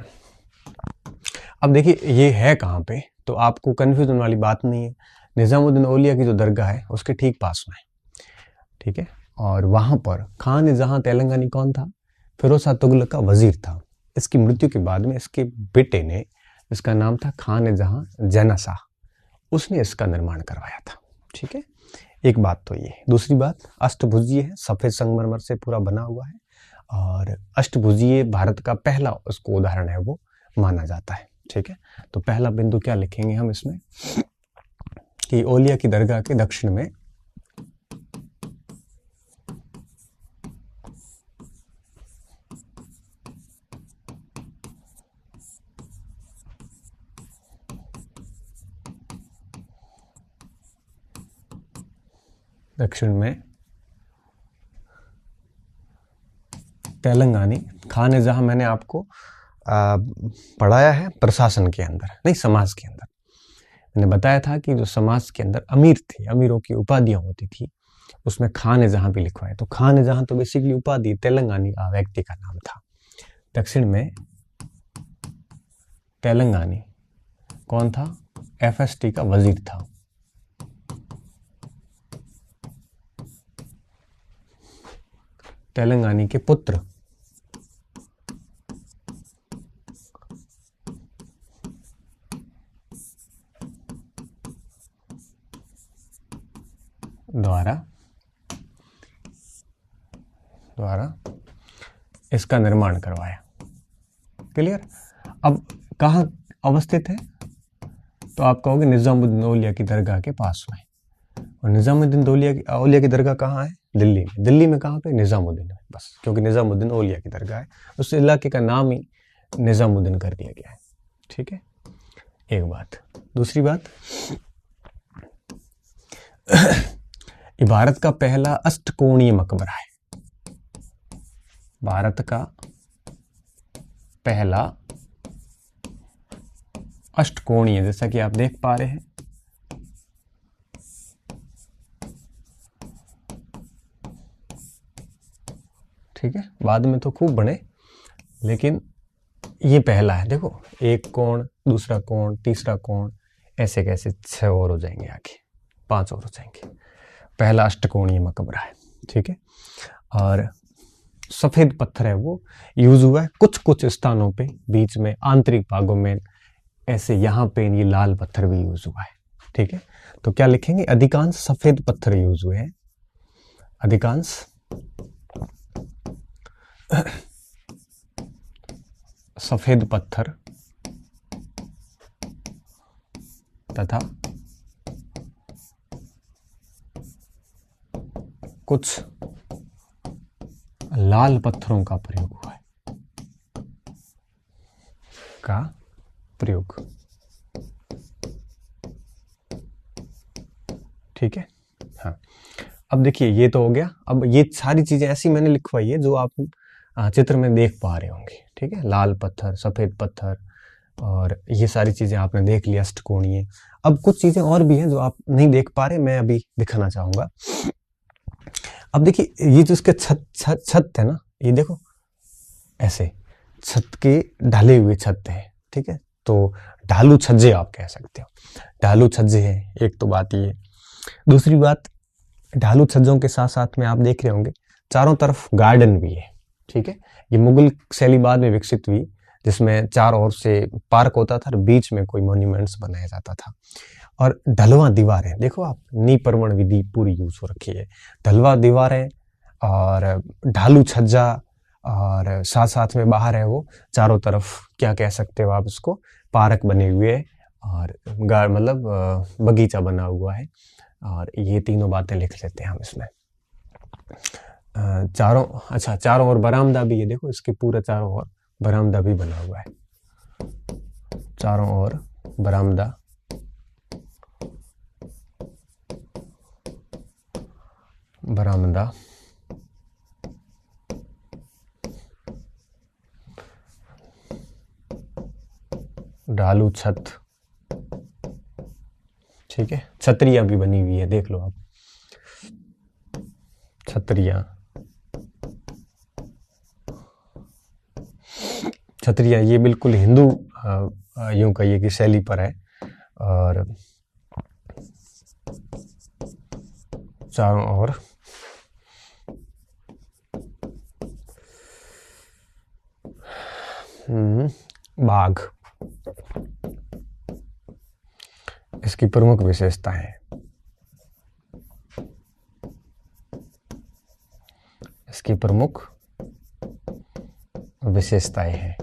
अब देखिए ये है कहाँ पे, तो आपको कंफ्यूजन वाली बात नहीं है। निजामुद्दीन औलिया की जो दरगाह है उसके ठीक पास में। ठीक है, और वहां पर खान जहां तेलंगानी कौन था? फिरोज शाह तुगलक का वजीर था। इसकी मृत्यु के बाद में इसके बेटे ने, जिसका नाम था खान जहां जैना शाह, उसने इसका निर्माण करवाया था। ठीक है, एक बात तो ये। दूसरी बात, अष्टभुजीय है, सफेद संगमरमर से पूरा बना हुआ है, और अष्टभुजीय भारत का पहला उसको उदाहरण है वो माना जाता है। ठीक है, तो पहला बिंदु क्या लिखेंगे हम इसमें कि औलिया की दरगाह के दक्षिण में तेलंगानी खान जहां मैंने आपको पढ़ाया है प्रशासन के अंदर, नहीं समाज के अंदर। मैंने बताया था कि जो समाज के अंदर अमीर थे, अमीरों की उपाधियां होती थी, उसमें खान ए जहां भी लिखवा है, तो खान ए जहां तो बेसिकली उपाधि तेलंगानी व्यक्ति का नाम था। दक्षिण में तेलंगानी कौन था? FST का वजीर था। तेलंगानी के पुत्र द्वारा इसका निर्माण करवाया। क्लियर? अब कहाँ अवस्थित है? तो आप कहोगे निजामुद्दीन औलिया की दरगाह के पास में। और निजामुद्दीन औलिया की दरगाह कहाँ है? दिल्ली में। दिल्ली में कहाँ पे? निजामुद्दीन में, बस, क्योंकि निजामुद्दीन औलिया की दरगाह है, उस इलाके का नाम ही निजामुद्दीन कर दिया गया है। ठीक है, एक बात। दूसरी बात, ये भारत का पहला अष्टकोणीय मकबरा है। भारत का पहला अष्टकोणीय, जैसा कि आप देख पा रहे हैं, ठीक है, बाद में तो खूब बने, लेकिन ये पहला है। देखो, एक कोण, दूसरा कोण, तीसरा कोण, ऐसे कैसे 6 और हो जाएंगे, आगे 5 और हो जाएंगे। पहला अष्टकोणीय मकबरा है। ठीक है, और सफेद पत्थर है वो यूज हुआ है कुछ कुछ स्थानों पे, बीच में आंतरिक भागों में ऐसे, यहाँ पे ये लाल पत्थर भी यूज हुआ है। ठीक है, तो क्या लिखेंगे? अधिकांश सफेद पत्थर यूज हुए हैं। अधिकांश सफेद पत्थर तथा कुछ लाल पत्थरों का प्रयोग हुआ है। ठीक है, हाँ। अब देखिए, ये तो हो गया। अब ये सारी चीजें ऐसी मैंने लिखवाई है जो आप चित्र में देख पा रहे होंगे। ठीक है, लाल पत्थर, सफेद पत्थर, और ये सारी चीजें आपने देख लिया, अष्टकोणीय। अब कुछ चीजें और भी हैं जो आप नहीं देख पा रहे, मैं अभी दिखाना चाहूंगा। अब देखिए, ये जो इसके छत है ना, ये देखो ऐसे छत के ढले हुए छत है। ठीक है, तो ढालू छज्जे आप कह सकते हो, ढालू छज्जे हैं। एक तो बात ये। दूसरी बात, ढालू छज्जों के साथ साथ में आप देख रहे होंगे चारों तरफ गार्डन भी है। ठीक है, ये मुगल शैली बाद में विकसित हुई, जिसमें चारों ओर से पार्क होता था और बीच में कोई मॉन्यूमेंट्स बनाया जाता था। और ढलवा दीवारें, देखो आप, नी परवण विधि पूरी यूज हो रखी है। ढलवा दीवारें और ढालू छज्जा, और साथ साथ में बाहर है वो चारों तरफ, क्या कह सकते हो आप इसको, पार्क बने हुए है, और मतलब बगीचा बना हुआ है। और ये तीनों बातें लिख लेते हैं हम इसमें। चारों ओर बरामदा भी है। देखो, इसके पूरे चारों ओर बरामदा भी बना हुआ है। चारों ओर बरामदा, ढालू छत। ठीक है, छतरियां भी बनी हुई है, देख लो आप, छतरियां ये बिल्कुल हिंदू यूं कहिए कि शैली पर है। और चारों ओर बाघ, इसकी प्रमुख विशेषता है। इसकी प्रमुख विशेषताएं हैं।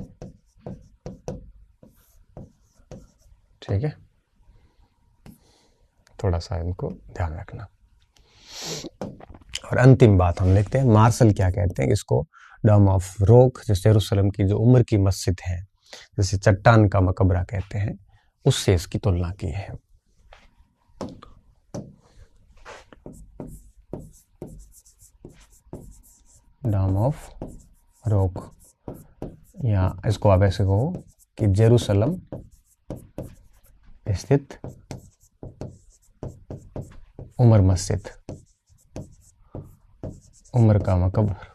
ठीक है, थोड़ा सा इनको ध्यान रखना। और अंतिम बात हम लिखते हैं, मार्शल क्या कहते हैं इसको? डम ऑफ रॉक, जैसे यरूशलेम की जो उमर की मस्जिद है, जैसे चट्टान का मकबरा कहते हैं, उससे इसकी तुलना की है। डम ऑफ रॉक, या इसको आप ऐसे कहो कि जेरूसलम स्थित उमर मस्जिद। उमर का मकबर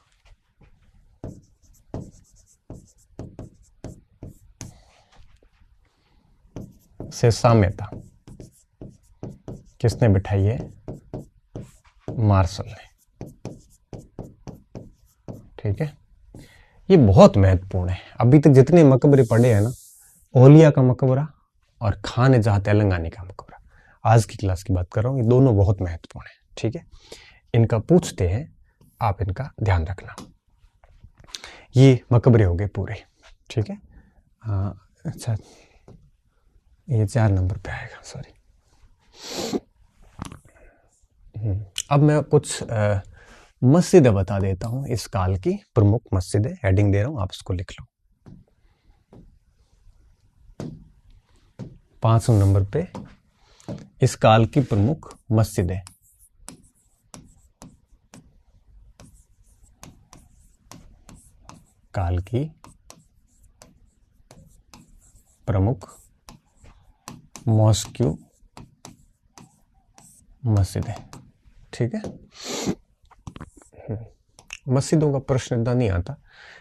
से साम्यता किसने बिठाई है? मार्शल ने। ठीक है, ये बहुत महत्वपूर्ण है। अभी तक जितने मकबरे पढ़े हैं ना, ओलिया का मकबरा और खान जहाँ तेलंगानी का मकबरा, आज की क्लास की बात कर रहा हूँ, ये दोनों बहुत महत्वपूर्ण है। ठीक है, इनका पूछते हैं, आप इनका ध्यान रखना। ये मकबरे हो गए पूरे। ठीक है, अच्छा ये 4 नंबर पे आएगा, सॉरी। अब मैं कुछ मस्जिदें बता देता हूं, इस काल की प्रमुख मस्जिदें। हेडिंग दे रहा हूं, आप इसको लिख लो। 5 नंबर पे इस काल की प्रमुख मस्जिदें। काल की प्रमुख मॉस्क्यू मस्जिदें। ठीक है, मस्जिदों का प्रश्न इतना नहीं आता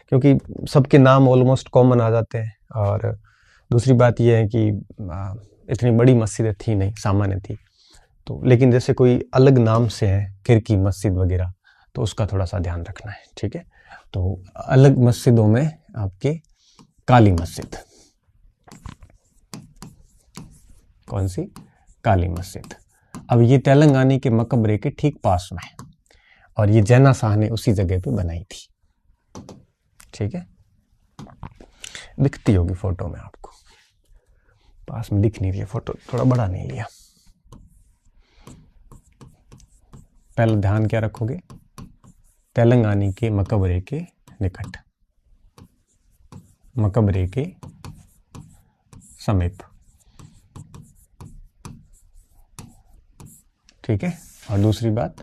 क्योंकि सबके नाम ऑलमोस्ट कॉमन आ जाते हैं, और दूसरी बात यह है कि इतनी बड़ी मस्जिदें थी नहीं, सामान्य थी। तो लेकिन जैसे कोई अलग नाम से है, किरकी मस्जिद वगैरह, तो उसका थोड़ा सा ध्यान रखना है। ठीक है, तो अलग मस्जिदों में आपके काली मस्जिद, कौन सी? काली मस्जिद। अब ये तेलंगानी के मकबरे के ठीक पास में है, और ये जैना शाह ने उसी जगह पे बनाई थी। ठीक है, दिखती होगी फोटो में आपको, पास में दिख नहीं रही है फोटो, थोड़ा बड़ा नहीं लिया। पहला ध्यान क्या रखोगे? तेलंगानी के मकबरे के निकट, मकबरे के समीप। ठीक है, और दूसरी बात,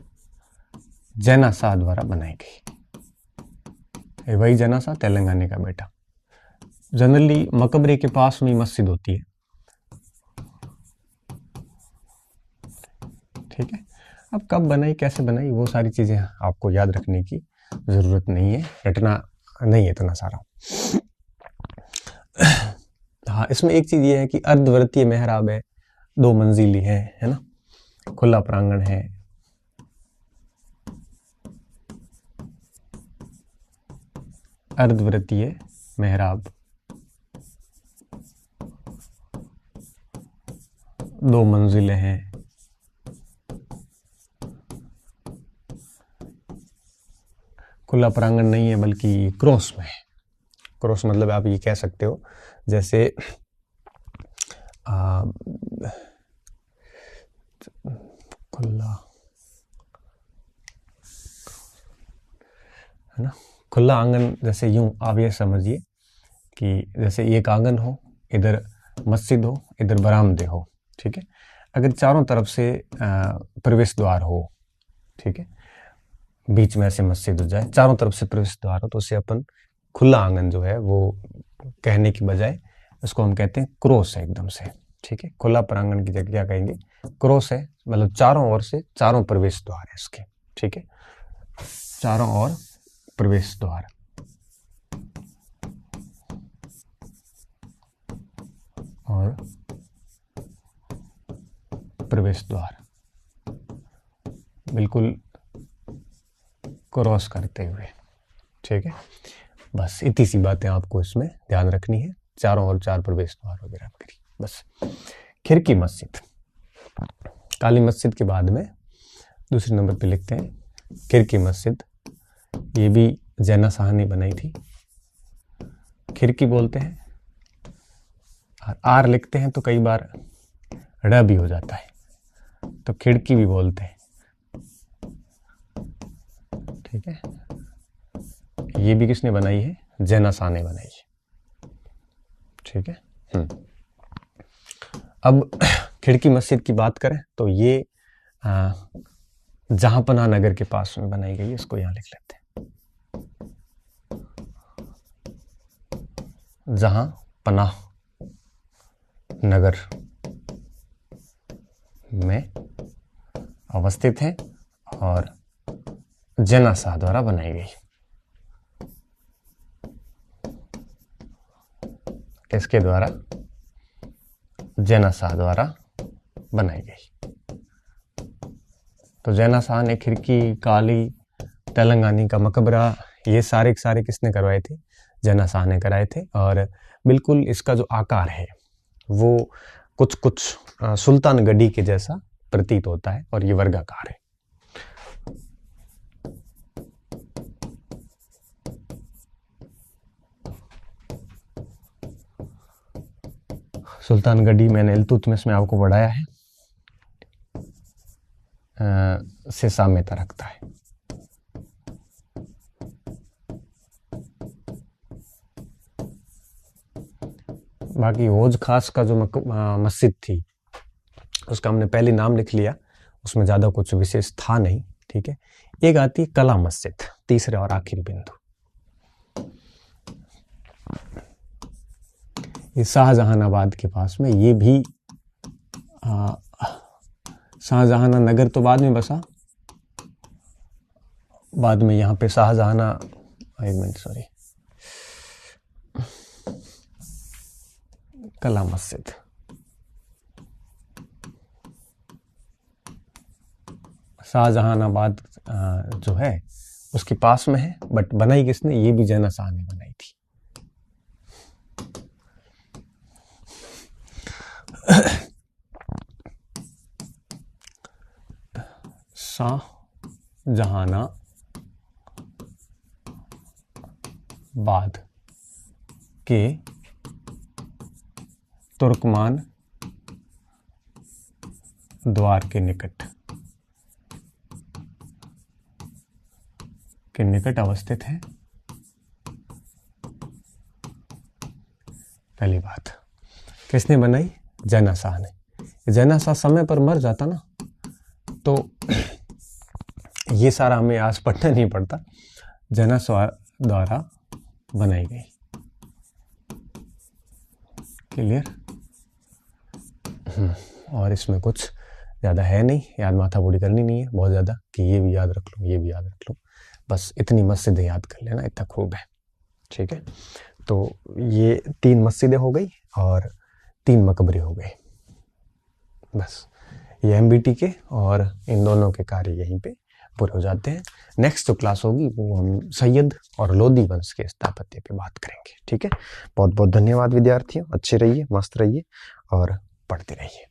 जैना शाह द्वारा बनाई गई। वही जैना शाह, तेलंगाना का बेटा। जनरली मकबरे के पास में मस्जिद होती है। ठीक है, अब कब बनाई, कैसे बनाई, वो सारी चीजें आपको याद रखने की जरूरत नहीं है, रटना नहीं है इतना सारा। हाँ, इसमें एक चीज ये है कि अर्धवृत्तीय मेहराब है, 2 मंजिली है ना, खुला प्रांगण है, अर्धवृत्तीय मेहराब, 2 मंजिलें हैं, खुला प्रांगण नहीं है बल्कि क्रॉस में है। क्रॉस मतलब आप ये कह सकते हो जैसे खुला है ना, खुला आंगन। जैसे यूं आप ये समझिए कि जैसे एक आंगन हो, इधर मस्जिद हो, इधर बरामदे हो। ठीक है, अगर चारों तरफ से प्रवेश द्वार हो, ठीक है, बीच में ऐसे मस्जिद हो जाए, चारों तरफ से प्रवेश द्वार हो, तो उसे अपन खुला आंगन जो है वो कहने की बजाय उसको हम कहते हैं क्रॉस है एकदम से। ठीक है, खुला प्रांगण की जगह क्या कहेंगे? क्रॉस है, मतलब चारों ओर से चारों प्रवेश द्वार है इसके। ठीक है, चारों ओर प्रवेश द्वार और प्रवेश द्वार बिल्कुल क्रॉस करते हुए। ठीक है, बस इतनी सी बातें आपको इसमें ध्यान रखनी है, चारों ओर 4 प्रवेश द्वार वगैरह करी बस। खिरकी मस्जिद, काली मस्जिद के बाद में दूसरे नंबर पे लिखते हैं खिरकी मस्जिद। ये भी जैना शाह ने बनाई थी। खिरकी बोलते हैं, आर लिखते हैं तो कई बार ड़ भी हो जाता है, तो खिड़की भी बोलते हैं। ठीक है, ये भी किसने बनाई है? जैना शाह ने बनाई है। ठीक है, अब खिड़की मस्जिद की बात करें तो ये जहांपनाह नगर के पास में बनाई गई है, इसको यहां लिख लेते हैं। जहांपनाह नगर में अवस्थित है और जेनाशाह द्वारा बनाई गई। किसके द्वारा? जेनाशाह द्वारा बनाई गई। तो जेनाशाह ने खिड़की, काली, तेलंगानी का मकबरा, ये सारे के सारे किसने करवाए थे? जेनाशाह ने कराए थे। और बिल्कुल इसका जो आकार है वो कुछ कुछ सुल्तानगढ़ी के जैसा प्रतीत होता है और ये वर्गाकार है। सुल्तानगढ़ी मैंने इल्तुतमिश में आपको पढ़ाया है, से साम्यता रखता है। बाकी हौज खास का जो मस्जिद थी उसका हमने पहले नाम लिख लिया, उसमें ज़्यादा कुछ विशेष था नहीं, ठीक है। एक आती है कला मस्जिद, तीसरे और आखिरी बिंदु। ये शाहजहानाबाद के पास में, ये भी शाहजहाना नगर तो बाद में बसा, बाद में यहाँ पे शाहजहाना, एक मिनट सॉरी, कला मस्जिद शाहजहानाबाद जो है उसके पास में है, बट बनाई किसने? ये भी जेनाशाह ने बनाई थी। शाहजहानाबाद के तुर्कमान द्वार के निकट अवस्थित है। पहली बात किसने बनाई? जेनाशाह ने। जेनाशाह समय पर मर जाता ना तो ये सारा हमें आज पढ़ना नहीं पड़ता, जेनाशाह द्वारा बनाई गई। क्लियर? और इसमें कुछ ज़्यादा है नहीं, याद माथा बूढ़ी करनी नहीं है बहुत ज़्यादा कि ये भी याद रख लो, ये भी याद रख लो, बस इतनी मस्जिदें याद कर लेना, इतना खूब है, ठीक है। तो ये 3 मस्जिदें हो गई और 3 मकबरे हो गए, बस ये एमबीटी के और इन दोनों के कार्य यहीं पे पूरे हो जाते हैं। नेक्स्ट जो क्लास होगी वो हम सैयद और लोदी वंश के स्थापत्य पे बात करेंगे, ठीक है। बहुत बहुत धन्यवाद विद्यार्थियों, अच्छे रहिए, मस्त रहिए और पढ़ते रहिए।